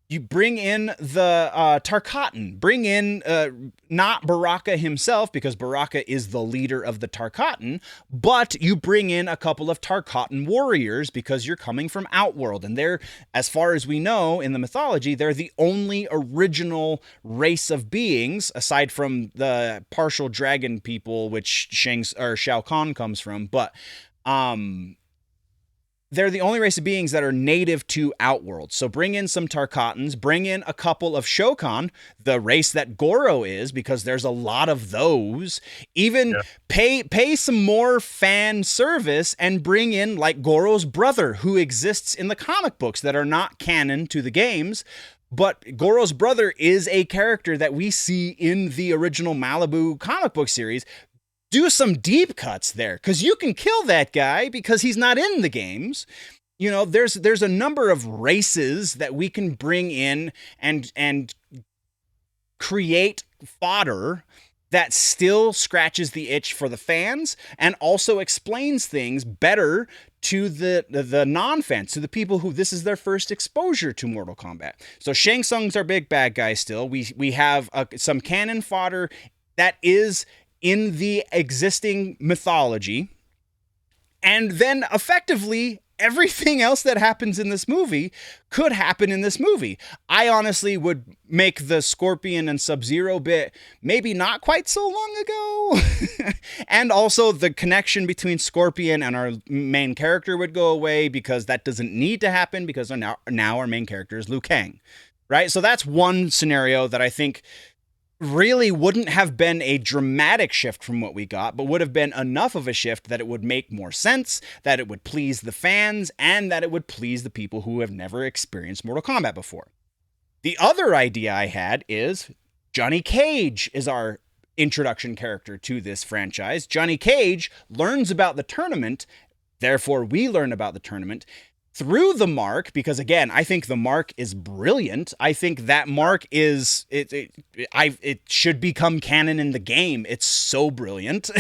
You bring in the Tarkatan, bring in not Baraka himself, because Baraka is the leader of the Tarkatan, but you bring in a couple of Tarkatan warriors because you're coming from Outworld. And they're, as far as we know in the mythology, they're the only original race of beings, aside from the partial dragon people, which Shao Kahn comes from. But they're the only race of beings that are native to Outworld. So bring in some Tarkatans, bring in a couple of Shokan, the race that Goro is, because there's a lot of those. Even pay some more fan service and bring in like Goro's brother, who exists in the comic books that are not canon to the games. But Goro's brother is a character that we see in the original Malibu comic book series. Do some deep cuts there, because you can kill that guy because he's not in the games. You know, there's a number of races that we can bring in and create fodder that still scratches the itch for the fans and also explains things better to the non-fans, to the people who this is their first exposure to Mortal Kombat. So Shang Tsung's our big bad guy still. We have some canon fodder that is in the existing mythology, and then effectively everything else that happens in this movie could happen in this movie. I honestly would make the Scorpion and Sub-Zero bit maybe not quite so long ago. And also the connection between Scorpion and our main character would go away, because that doesn't need to happen, because now our main character is Liu Kang, right? So that's one scenario that I think really wouldn't have been a dramatic shift from what we got, but would have been enough of a shift that it would make more sense, that it would please the fans, and that it would please the people who have never experienced Mortal Kombat before. The other idea I had is Johnny Cage is our introduction character to this franchise. Johnny Cage learns about the tournament, therefore we learn about the tournament through the mark, because again, I think the mark is brilliant. I think that mark is it should become canon in the game. It's so brilliant.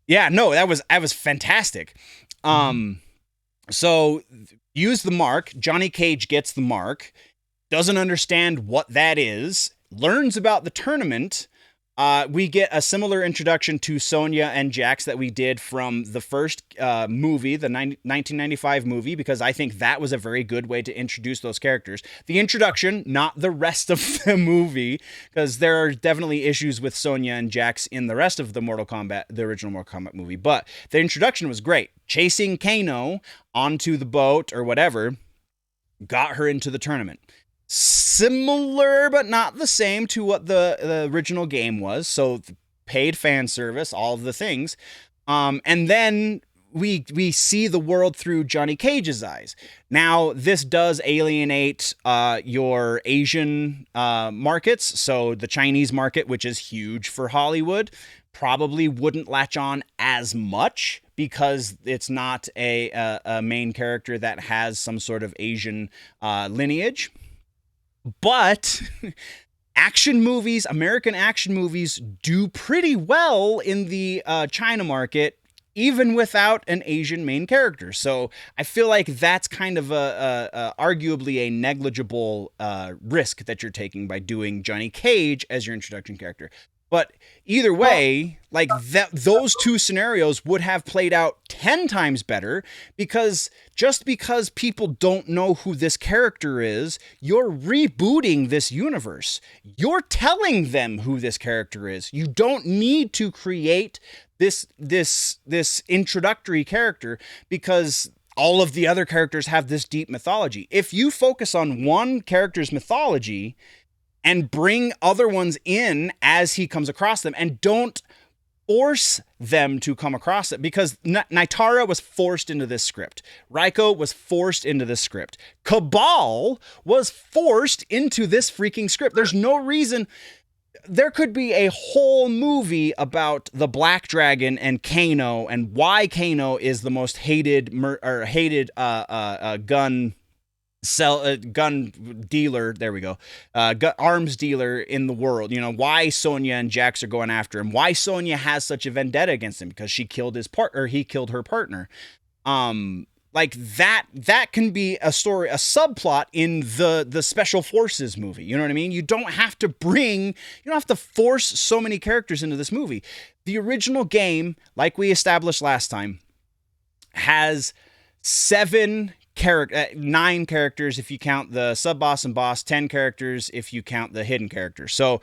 Yeah, no, that was fantastic. So use the mark. Johnny Cage gets the mark, doesn't understand what that is, learns about the tournament. We get a similar introduction to Sonya and Jax that we did from the first movie, the 1995 movie, because I think that was a very good way to introduce those characters. The introduction, not the rest of the movie, because there are definitely issues with Sonya and Jax in the rest of the original Mortal Kombat movie, but the introduction was great. Chasing Kano onto the boat or whatever got her into the tournament. Similar but not the same to what the original game was. So paid fan service, all of the things. And then we see the world through Johnny Cage's eyes. Now, this does alienate your Asian markets. So the Chinese market, which is huge for Hollywood, probably wouldn't latch on as much, because it's not a main character that has some sort of Asian lineage. But action movies, American action movies, do pretty well in the China market, even without an Asian main character. So I feel like that's kind of a arguably a negligible risk that you're taking by doing Johnny Cage as your introduction character. But either way, like those two scenarios would have played out 10 times better, because just because people don't know who this character is, you're rebooting this universe. You're telling them who this character is. You don't need to create this introductory character because all of the other characters have this deep mythology. If you focus on one character's mythology and bring other ones in as he comes across them, and don't force them to come across it, because Naitara was forced into this script. Raiko was forced into this script. Cabal was forced into this freaking script. There's no reason. There could be a whole movie about the Black Dragon and Kano and why Kano is the most hated gun dealer, there we go, arms dealer in the world. You know, why Sonya and Jax are going after him, why Sonya has such a vendetta against him, because she killed his partner, he killed her partner. Like that can be a story, a subplot in the Special Forces movie. You know what I mean? You don't have to force so many characters into this movie. The original game, like we established last time, has 9 characters if you count the sub-boss and boss, 10 characters if you count the hidden characters. So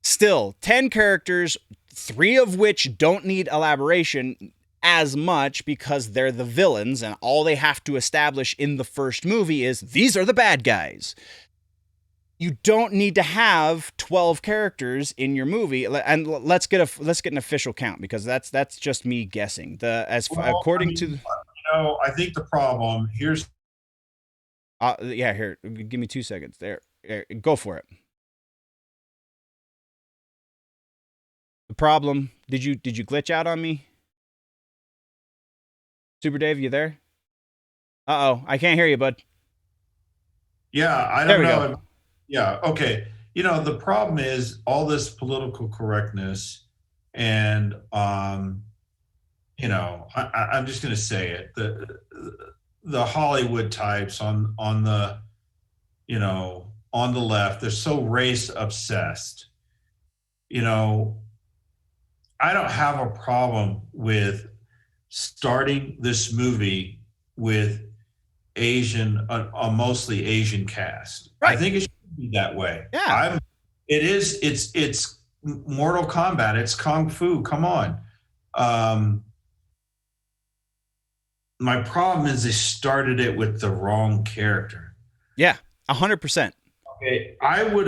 still 10 characters, 3 of which don't need elaboration as much because they're the villains, and all they have to establish in the first movie is these are the bad guys. You don't need to have 12 characters in your movie. And let's get an official count, because that's just me guessing. According to I think the problem here's. Here, give me 2 seconds. There, go for it. The problem. Did you glitch out on me? Super Dave, you there? Uh-oh, I can't hear you, bud. Yeah, I don't know. Go. Yeah, okay. You know, the problem is all this political correctness, and you know, I'm just going to say it. The Hollywood types on the, you know, on the left, they're so race obsessed. You know, I don't have a problem with starting this movie with a mostly Asian cast. Right. I think it should be that way. Yeah. It's Mortal Kombat. It's Kung Fu. Come on. My problem is they started it with the wrong character. Yeah, 100%. Okay, I would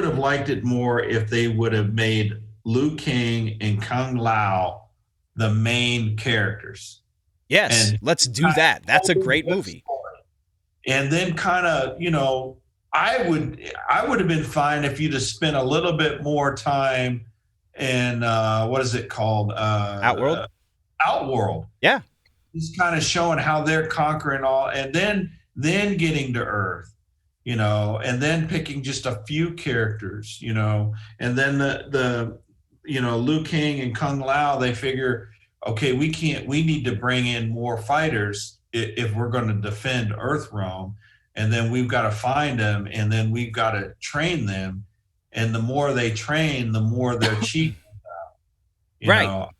have liked it more if they would have made Liu Kang and Kung Lao the main characters. Yes, let's do that. That's a great movie. And then kind of, you know, I would have been fine if you'd have spent a little bit more time in what is it called? Outworld. Outworld. Yeah. He's kind of showing how they're conquering all, and then getting to Earth, you know, and then picking just a few characters, you know, and then the you know, Liu Kang and Kung Lao, they figure, okay, we need to bring in more fighters if we're going to defend Earthrealm, and then we've got to find them, and then we've got to train them, and the more they train, the more they're cheating. Right. Know,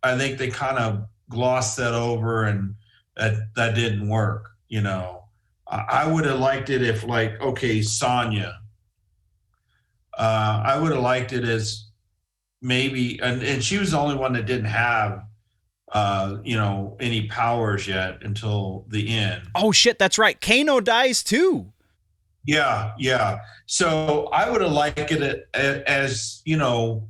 I think they kind of glossed that over, and that didn't work. You know, I would have liked it if, like, okay, Sonya. I would have liked it as maybe, and she was the only one that didn't have, you know, any powers yet until the end. Oh shit, that's right. Kano dies too. Yeah. So I would have liked it as, you know,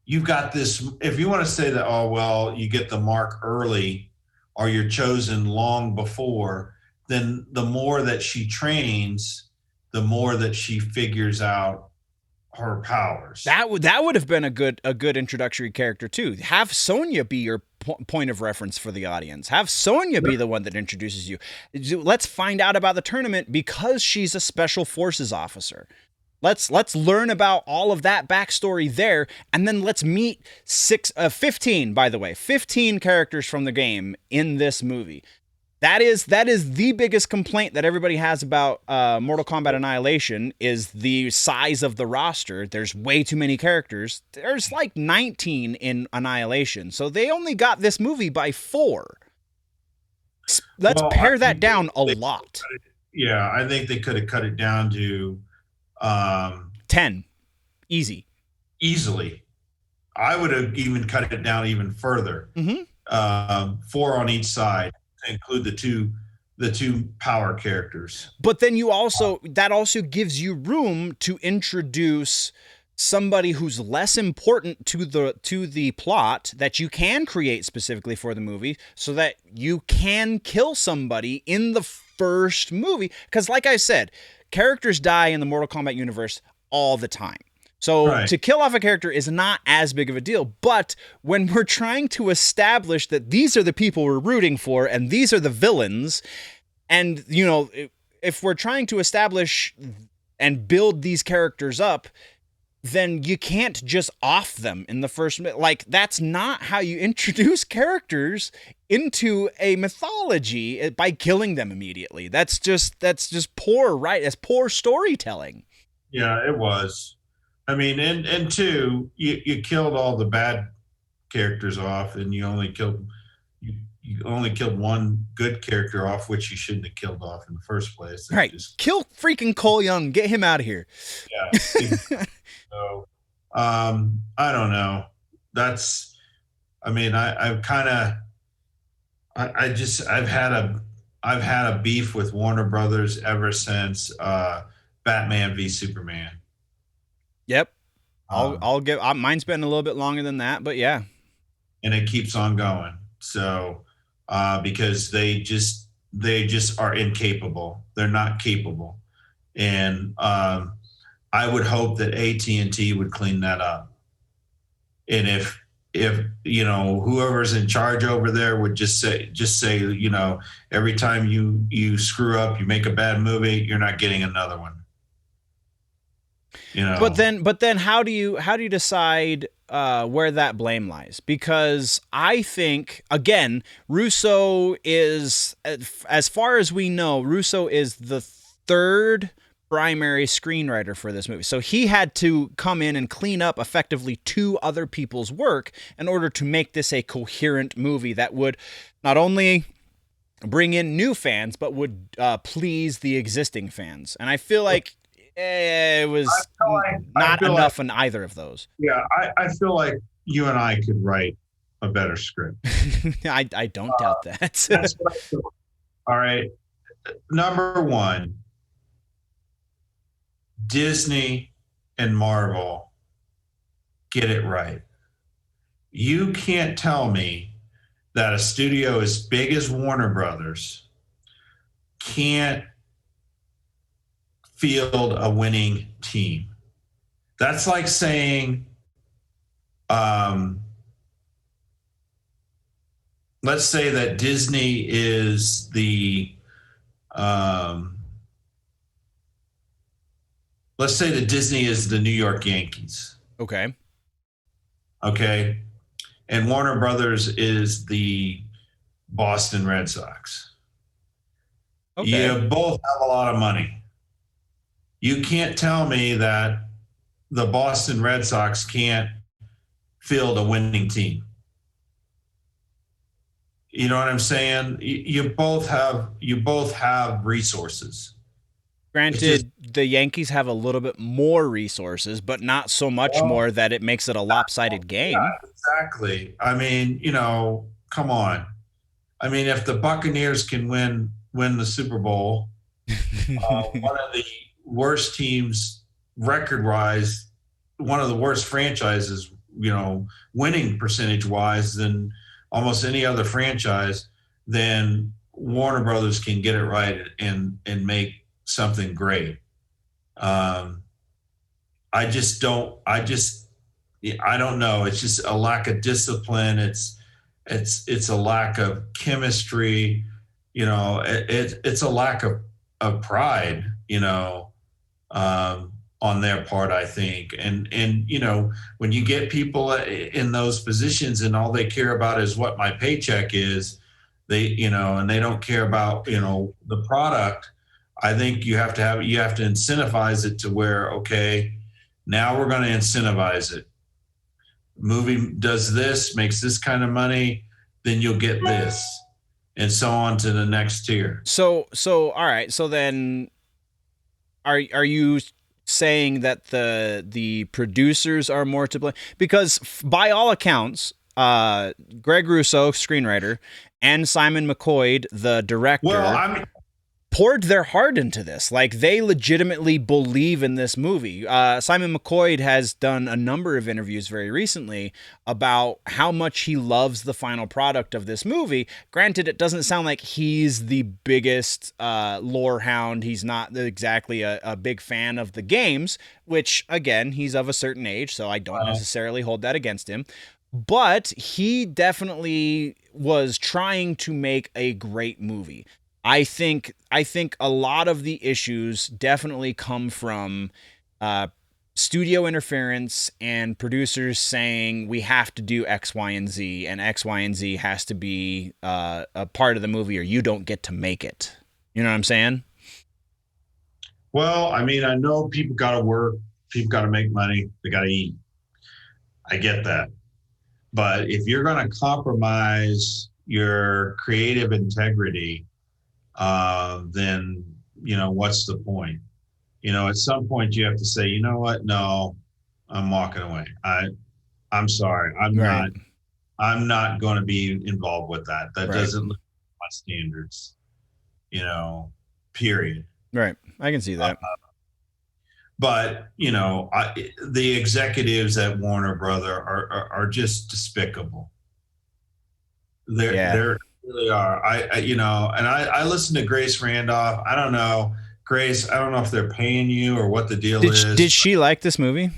you've got this, if you want to say that, oh, well, you get the mark early or you're chosen long before, then the more that she trains, the more that she figures out her powers. That would have been a good introductory character too. Have Sonya be your point of reference for the audience. Have Sonya be the one that introduces you. Let's find out about the tournament because she's a special forces officer. Let's learn about all of that backstory there, and then let's meet 15, by the way, 15 characters from the game in this movie. That is the biggest complaint that everybody has about Mortal Kombat Annihilation is the size of the roster. There's way too many characters. There's like 19 in Annihilation, so they only got this movie by 4. Let's Well, pare that down a lot. yeah, I think they could have cut it down to 10, easy. easily. I would have even cut it down even further. Mm-hmm. 4 on each side to include the two power characters. But then that also gives you room to introduce somebody who's less important to the plot that you can create specifically for the movie, so that you can kill somebody in the first movie. Because like I said, characters die in the Mortal Kombat universe all the time. So to kill off a character is not as big of a deal. But when we're trying to establish that these are the people we're rooting for and these are the villains, and, you know, if we're trying to establish and build these characters up, then you can't just off them in the first minute. Like, that's not how you introduce characters into a mythology, by killing them immediately. That's just poor, right? That's poor storytelling. Yeah, it was. I mean, and 2, you killed all the bad characters off, and you only killed one good character off, which you shouldn't have killed off in the first place. Right. Kill freaking Cole Young. Get him out of here. Yeah. So, I don't know. That's, I mean, I've had a beef with Warner Brothers ever since Batman v Superman. Yep. I'll give, mine's been a little bit longer than that, but yeah. And it keeps on going. So, because they just are incapable. They're not capable. And I would hope that AT&T would clean that up. And if you know, whoever's in charge over there would just say, you know, every time you screw up, you make a bad movie, you're not getting another one. You know. But then how do you decide where that blame lies? Because I think, again, Russo is, as far as we know, Russo is the 3rd primary screenwriter for this movie. So he had to come in and clean up effectively 2 other people's work in order to make this a coherent movie that would not only bring in new fans, but would please the existing fans. And I feel like it was not enough in either of those. Yeah, I feel like you and I could write a better script. I don't doubt that. That's what I feel. All right. Number 1, Disney and Marvel, get it right. You can't tell me that a studio as big as Warner Brothers can't field a winning team. That's like saying, let's say that Disney is let's say that Disney is the New York Yankees. Okay. Okay. And Warner Brothers is the Boston Red Sox. Okay. You both have a lot of money. You can't tell me that the Boston Red Sox can't field a winning team. You know what I'm saying? You both have resources. Granted, the Yankees have a little bit more resources, but not so much more that it makes it a lopsided game. Yeah, exactly. I mean, you know, come on. I mean, if the Buccaneers can win the Super Bowl, one of the worst teams record-wise, one of the worst franchises, you know, winning percentage-wise than almost any other franchise, then Warner Brothers can get it right and make something great. I don't know. It's just a lack of discipline. It's a lack of chemistry. You know, it's a lack of pride, you know. on their part, I think. And when you get people in those positions and all they care about is what my paycheck is, and they don't care about the product. I think you have to incentivize it to where, okay, now we're going to incentivize it. Movie does this, makes this kind of money, then you'll get this, and so on to the next tier. So all right. So then are you saying that the producers are more to blame? Because by all accounts, Greg Russo, screenwriter, and Simon McCoy, the Well, director, I mean, poured their heart into this. Like, they legitimately believe in this movie. Simon McCoy has done a number of interviews very recently about how much he loves the final product of this movie. Granted, it doesn't sound like he's the biggest lore hound. He's not exactly a big fan of the games, which, again, he's of a certain age, so I don't necessarily hold that against him. But he definitely was trying to make a great movie. I think a lot of the issues definitely come from uh, studio interference and producers saying we have to do X, Y, and Z, and X, Y, and Z has to be a part of the movie, or you don't get to make it. You know what I'm saying? well, I mean, I know people got to work, people got to make money, they got to eat. I get that. But if you're going to compromise your creative integrity, then what's the point? At some point you have to say, you know what? No, I'm walking away. I'm sorry. I'm Right. not. I'm not going to be involved with that. That Right. doesn't look like my standards. Period. Right. I can see that. But the executives at Warner Brother are just despicable. Yeah. They're really are. And I listen to Grace Randolph. I don't know, Grace. I don't know if they're paying you or what the deal Did is. she like this movie?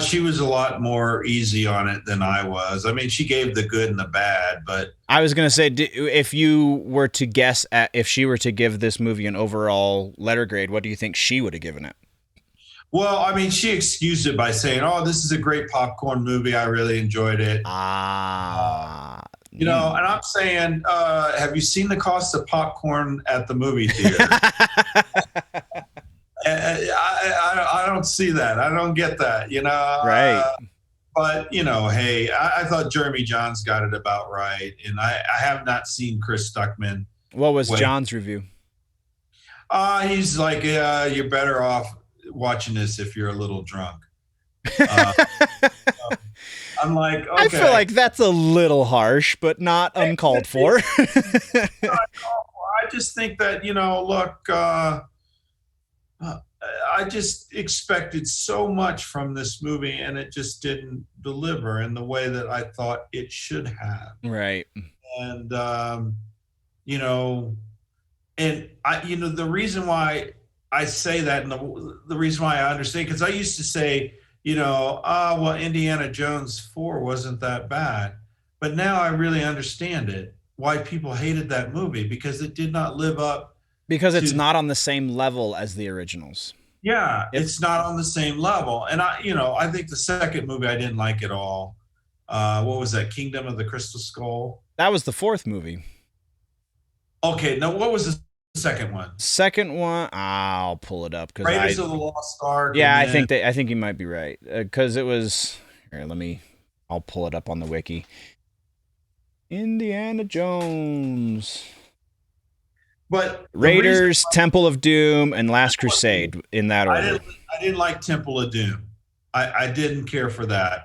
She was a lot more easy on it than I was. I mean, she gave the good and the bad, but I was gonna say, if you were to guess at if she were to give this movie an overall letter grade, what do you think she would have given it? well, I mean, she excused it by saying, "Oh, this is a great popcorn movie. I really enjoyed it." Ah, And I'm saying, have you seen the cost of popcorn at the movie theater? I don't see that. I don't get that. right. But hey, I thought Jeremy Johns got it about right, and I have not seen Chris Stuckman. What was Wait, John's review? he's like, you're better off watching this if you're a little drunk. Uh, I'm like, I okay. feel like that's a little harsh, but not uncalled for. I just think that look, I just expected so much from this movie, and it just didn't deliver in the way that I thought it should have. Right. And you know, the reason why I say that, and the reason why I understand, because I used to say, well, Indiana Jones 4 wasn't that bad, but now I really understand it. Why people hated that movie, because it did not live up Because it's to. not on the same level as the originals. Yeah, Yep. it's not on the same level. And I think the second movie I didn't like at all. What was that? Kingdom of the Crystal Skull. That was the fourth movie. Okay, now what was the second one? Second one, I'll pull it up because Raiders of the Lost Ark. yeah, And then, I think you might be right because it was. Here, I'll pull it up on the wiki. Indiana Jones, but the reason Raiders, Temple of Doom, and Last Crusade in that I order. didn't like Temple of Doom. I didn't care for that.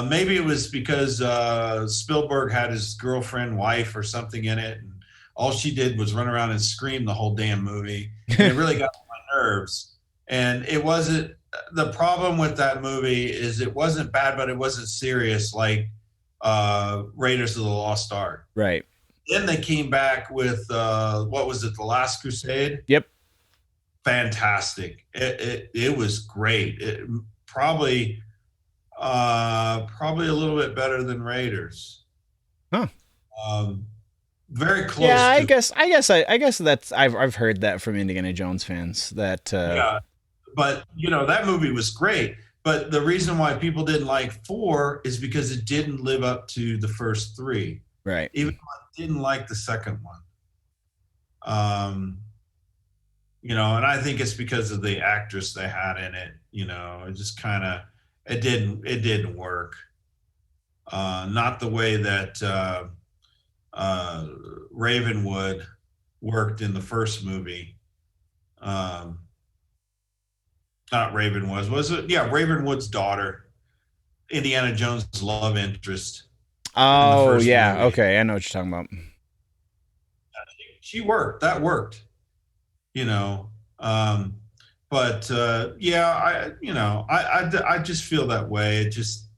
Maybe it was because Spielberg had his girlfriend, wife, or something in it, and all she did was run around and scream the whole damn movie, and it really got on my nerves. And it wasn't. The problem with that movie is it wasn't bad, but it wasn't serious like Raiders of the Lost Ark. Right. Then they came back with what was it, The Last Crusade? Yep. Fantastic. It was great. Probably a little bit better than Raiders. Huh. Very close. Yeah, to, I guess that's I've heard that from Indiana Jones fans that yeah. but that movie was great. But the reason why people didn't like 4 is because it didn't live up to the first 3, Right. even though I didn't like the second one. um and I think it's because of the actress they had in it. It just kind of, it didn't work. Not the way that uh Ravenwood worked in the first movie. um Not Ravenwood, was it? Yeah, Ravenwood's daughter, Indiana Jones' love interest in the Oh first yeah. movie. Okay, I know what you're talking about. She worked. That worked. You know, um, but yeah, I just feel that way. It just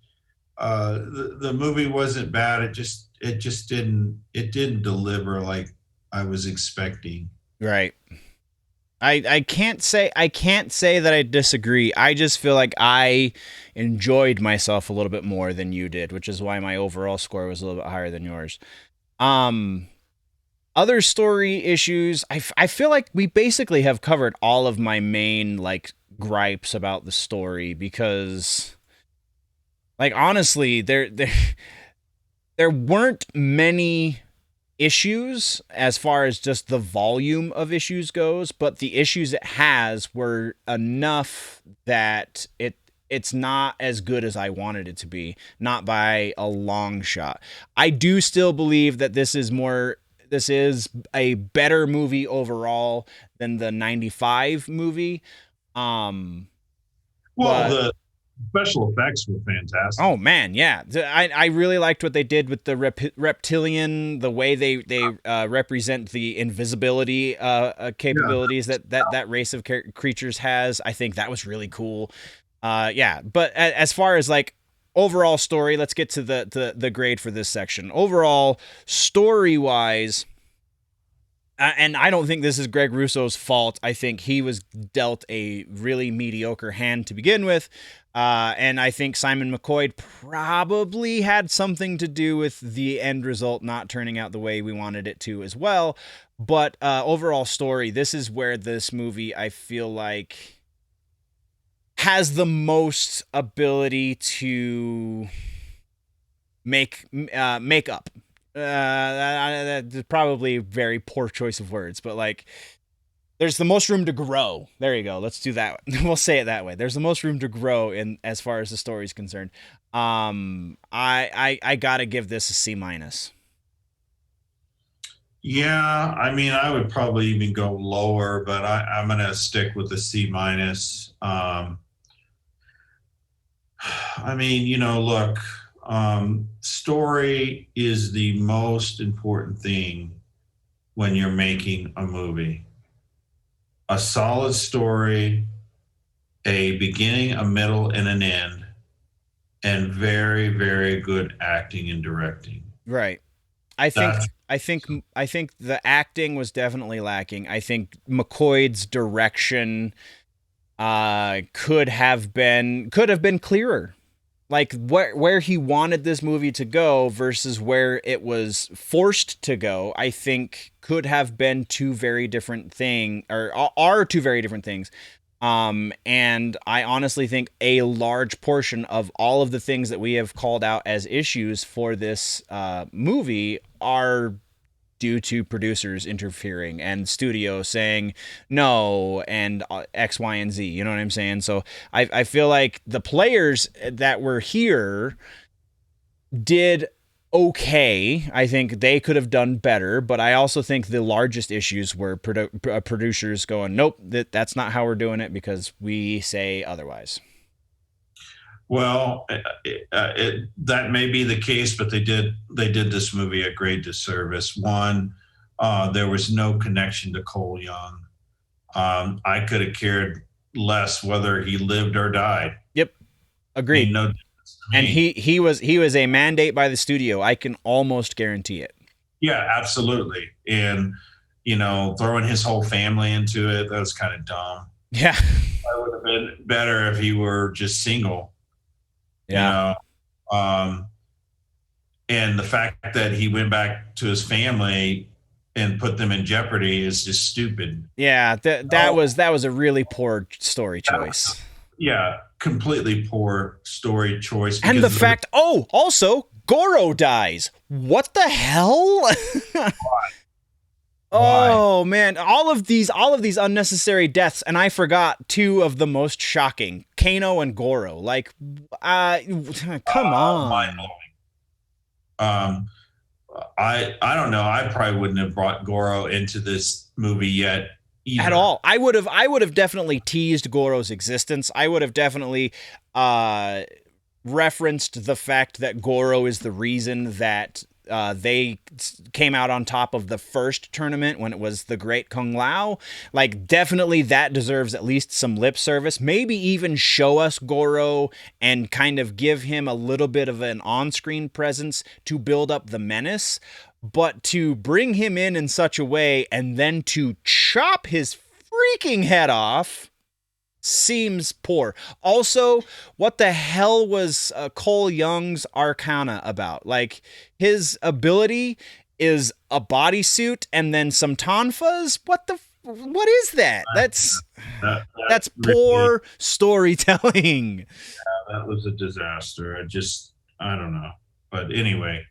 the movie wasn't bad. It just didn't deliver like I was expecting. Right. I can't say that I disagree. I just feel like I enjoyed myself a little bit more than you did, which is why my overall score was a little bit higher than yours. Um, Other story issues, I feel like we basically have covered all of my main like gripes about the story because like honestly, there weren't many issues as far as just the volume of issues goes, but the issues it has were enough that it's not as good as I wanted it to be, not by a long shot. I do still believe that this is a better movie overall than the 95 movie. Um Well, but the special effects were fantastic. Oh man, yeah. I really liked what they did with the reptilian, the way they represent the invisibility Yeah. capabilities that race of creatures has. I think that was really cool. Yeah, but as far as like overall story, let's get to the grade for this section. Overall story wise, and I don't think this is Greg Russo's fault. I think he was dealt a really mediocre hand to begin with. And I think Simon McCoy probably had something to do with the end result not turning out the way we wanted it to as well. But overall story, this is where this movie, I feel like, has the most ability to make up. That's probably a very poor choice of words, but like there's the most room to grow. There you go. Let's do that. We'll say it that way. There's the most room to grow in as far as the story is concerned. I gotta give this a C minus. Yeah, I mean, I would probably even go lower, but I'm gonna stick with the C minus. I mean, look, story is the most important thing when you're making a movie. A solid story, a beginning, a middle, and an end, and very, very good acting and directing. Right. I think That's I think I think the acting was definitely lacking. I think McCoy's direction could have been clearer. Like where he wanted this movie to go versus where it was forced to go, I think could have been two very different thing or are two very different things. And I honestly think a large portion of all of the things that we have called out as issues for this movie are due to producers interfering and studio saying no and X, Y, and Z. You know what I'm saying? So I feel like the players that were here did okay. I think they could have done better, but I also think the largest issues were producers going, nope, that's not how we're doing it because we say otherwise. well, that may be the case, but they did this movie a great disservice. One, there was no connection to Cole Young. I could have cared less whether he lived or died. Yep, Made agreed. no difference to And me. he was a mandate by the studio. I can almost guarantee it. Yeah, absolutely. And throwing his whole family into it, that was kind of dumb. Yeah. It would have been better if he were just single, you Yeah. know. Um, and the fact that he went back to his family, and put them in jeopardy is just stupid. Yeah, that Oh, was a really poor story that was, choice. yeah, completely poor story choice And the because of the fact, oh, also Goro dies. What the hell? why. Oh man, all of these unnecessary deaths, and I forgot two of the most shocking, Kano and Goro. Like, uh, come on. Um, I don't know. I probably wouldn't have brought Goro into this movie yet At either. all. I would have definitely teased Goro's existence. I would have definitely uh referenced the fact that Goro is the reason that they came out on top of the first tournament when it was the Great Kung Lao. Like, definitely that deserves at least some lip service. Maybe even show us Goro and kind of give him a little bit of an on screen presence to build up the menace. But to bring him in such a way and then to chop his freaking head off seems poor. Also, what the hell was Cole Young's Arcana about? Like, his ability is a bodysuit and then some tonfas? What is that? That That's really, poor storytelling. that was a disaster. I don't know. But anyway,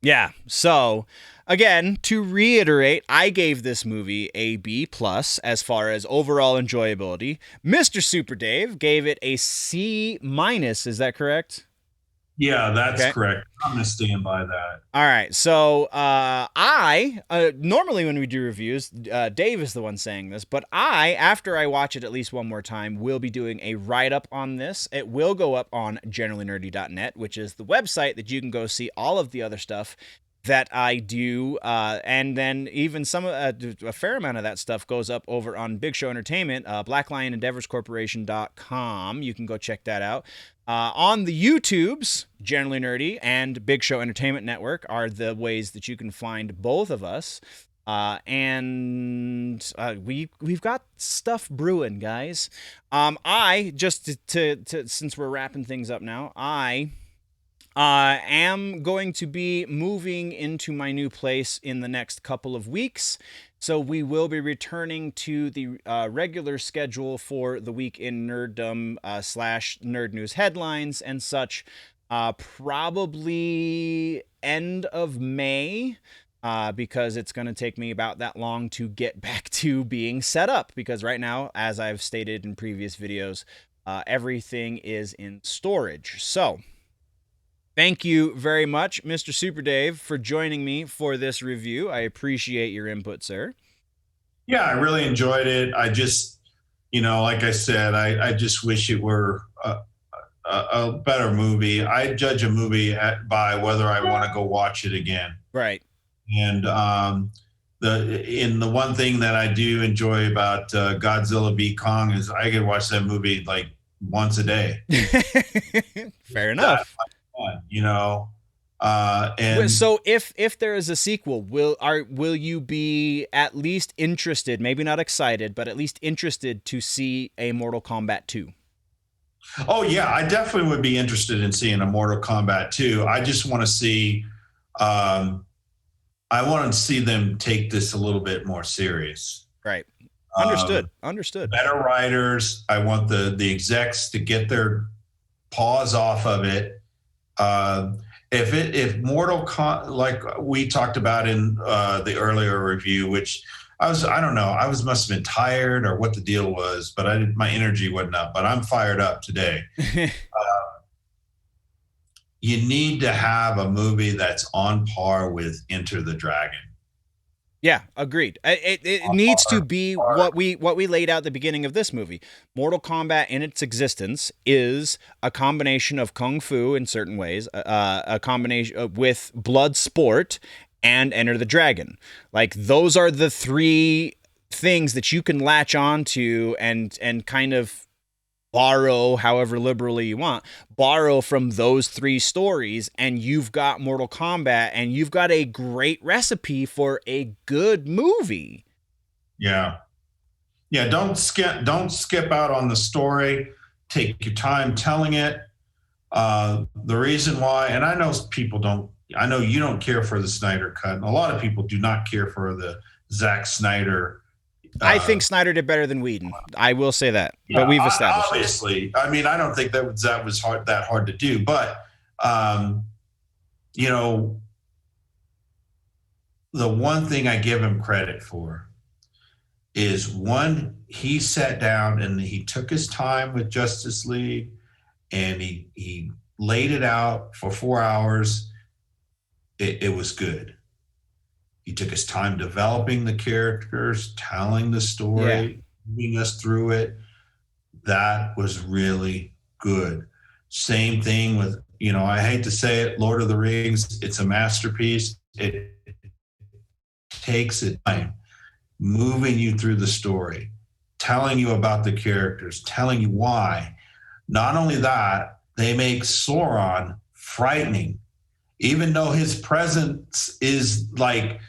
Yeah. So, again, to reiterate, I gave this movie a B plus as far as overall enjoyability. Mr. Super Dave gave it a C minus. Is that correct? yeah, that's Okay. correct. I'm gonna stand by that. All right. So, I normally when we do reviews, Dave is the one saying this, but after I watch it at least one more time, will be doing a write up on this. It will go up on generallynerdy.net, which is the website that you can go see all of the other stuff that I do, and then even a fair amount of that stuff goes up over on Big Show Entertainment, BlackLionEndeavorsCorporation.com. You can go check that out. On the YouTubes, Generally Nerdy and Big Show Entertainment Network are the ways that you can find both of us. And we've got stuff brewing, guys. I just to since we're wrapping things up now, I am going to be moving into my new place in the next couple of weeks. So we will be returning to the regular schedule for the week in nerddom slash nerd news headlines and such, probably end of May. Because it's going to take me about that long to get back to being set up. Because right now, as I've stated in previous videos, everything is in storage. So, thank you very much, Mr. Super Dave, for joining me for this review. I appreciate your input, sir. Yeah, I really enjoyed it. Like I said, I just wish it were a better movie. I judge a movie by whether I want to go watch it again. Right. And the one thing that I do enjoy about Godzilla v Kong is I could watch that movie like once a day. Fair That enough. fun, and So if there is a sequel, will you be at least interested, maybe not excited, but at least interested to see a Mortal Kombat 2? oh yeah, I definitely would be interested in seeing a Mortal Kombat 2. I just want to see. I want to see them take this a little bit more serious. Right. Um, Understood. Better writers. I want the execs to get their paws off of it. If like we talked about in the earlier review, which I don't know, must have been tired or what the deal was, but my energy wasn't up. But I'm fired up today. You need to have a movie that's on par with Enter the Dragon. Yeah, agreed. It needs to be what we laid out at the beginning of this movie. Mortal Kombat in its existence is a combination of kung fu in certain ways, a combination with blood sport and Enter the Dragon. Like, those are the three things that you can latch on to and kind of borrow however liberally you want, borrow from those three stories, and you've got Mortal Kombat, and you've got a great recipe for a good movie. Yeah. Yeah, don't skip out on the story. Take your time telling it. The reason why, and I know people don't I know you don't care for the Snyder cut, and a lot of people do not care for the Zack Snyder. I think Snyder did better than Whedon. I will say that, Yeah, but we've established obviously. I mean, I don't think that was hard to do, but um, you know, the one thing I give him credit for is one, he sat down and he took his time with Justice League, and he laid it out for 4 hours. It was good. He took his time developing the characters, telling the story, moving us through it. That was really good. Same thing with, I hate to say it, Lord of the Rings, it's a masterpiece. It takes its time moving you through the story, telling you about the characters, telling you why. Not only that, they make Sauron frightening, even though his presence is like,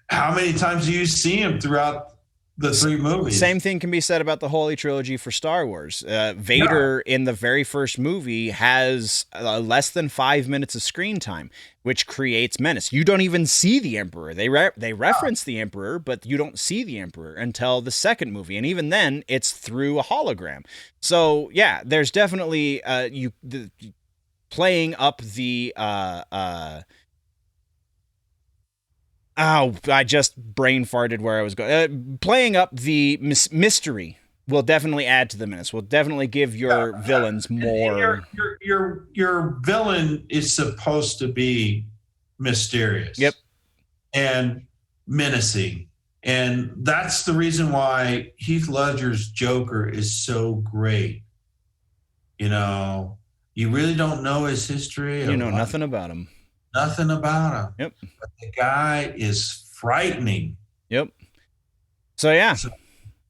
how many times do you see him throughout the 3 movies? Same thing can be said about the Holy Trilogy for Star Wars. Vader in the very first movie has less than 5 minutes of screen time, which creates menace. You don't even see the Emperor. They reference the Emperor, but you don't see the Emperor until the second movie, and even then, it's through a hologram. So yeah, there's definitely playing up the oh, I just brain farted where I was going. Playing up the mystery will definitely add to the menace. Will definitely give your villains more. Your villain is supposed to be mysterious. Yep. And menacing. And that's the reason why Heath Ledger's Joker is so great. You really don't know his history. You know nothing about him. Nothing about him. Yep. But the guy is frightening. Yep. So yeah. So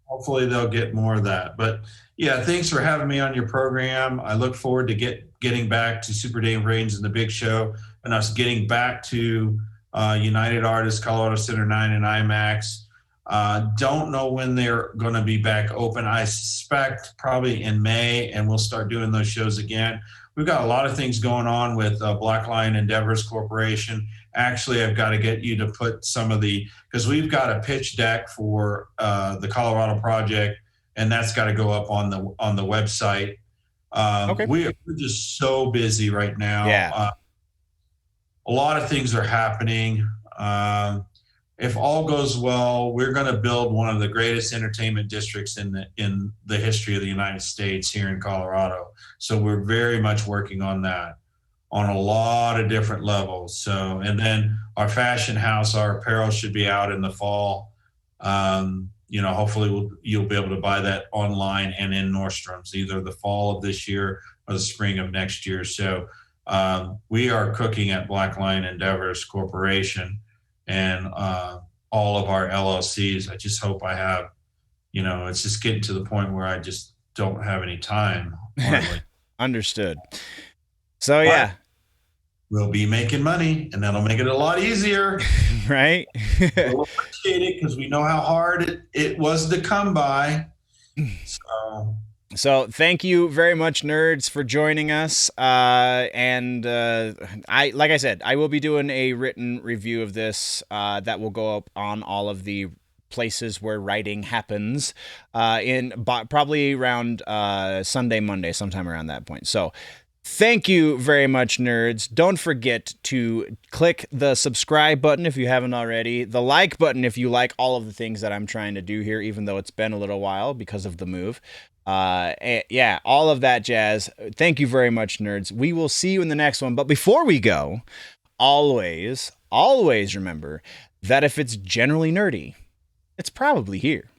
hopefully they'll get more of that. But yeah, thanks for having me on your program. I look forward to getting back to Super Dave Reigns and the Big Show, and us getting back to United Artists, Colorado Center 9 and IMAX. Don't know when they're going to be back open. I suspect probably in May, and we'll start doing those shows again. We've got a lot of things going on with Black Lion Endeavors Corporation. Actually, I've got to get you to put some of because we've got a pitch deck for the Colorado project, and that's got to go up on the website. Okay. We're just so busy right now. Yeah. A lot of things are happening. If all goes well, we're going to build one of the greatest entertainment districts in the history of the United States here in Colorado. So we're very much working on that on a lot of different levels. So, and then our fashion house, our apparel should be out in the fall. Hopefully you'll be able to buy that online and in Nordstrom's, either the fall of this year or the spring of next year. So we are cooking at Black Lion Endeavors Corporation and all of our LLCs. I just hope I have, it's just getting to the point where I just don't have any time. Understood. So yeah, we'll be making money, and that'll make it a lot easier. Right? We'll appreciate it because we know how hard it was to come by. So thank you very much, nerds, for joining us. And like I said, I will be doing a written review of this that will go up on all of the places where writing happens probably around Sunday, Monday, sometime around that point. So thank you very much, nerds. Don't forget to click the subscribe button if you haven't already, the like button if you like all of the things that I'm trying to do here, even though it's been a little while because of the move. Yeah, all of that jazz. Thank you very much, nerds. We will see you in the next one. But before we go, always remember that if it's generally nerdy, it's probably here.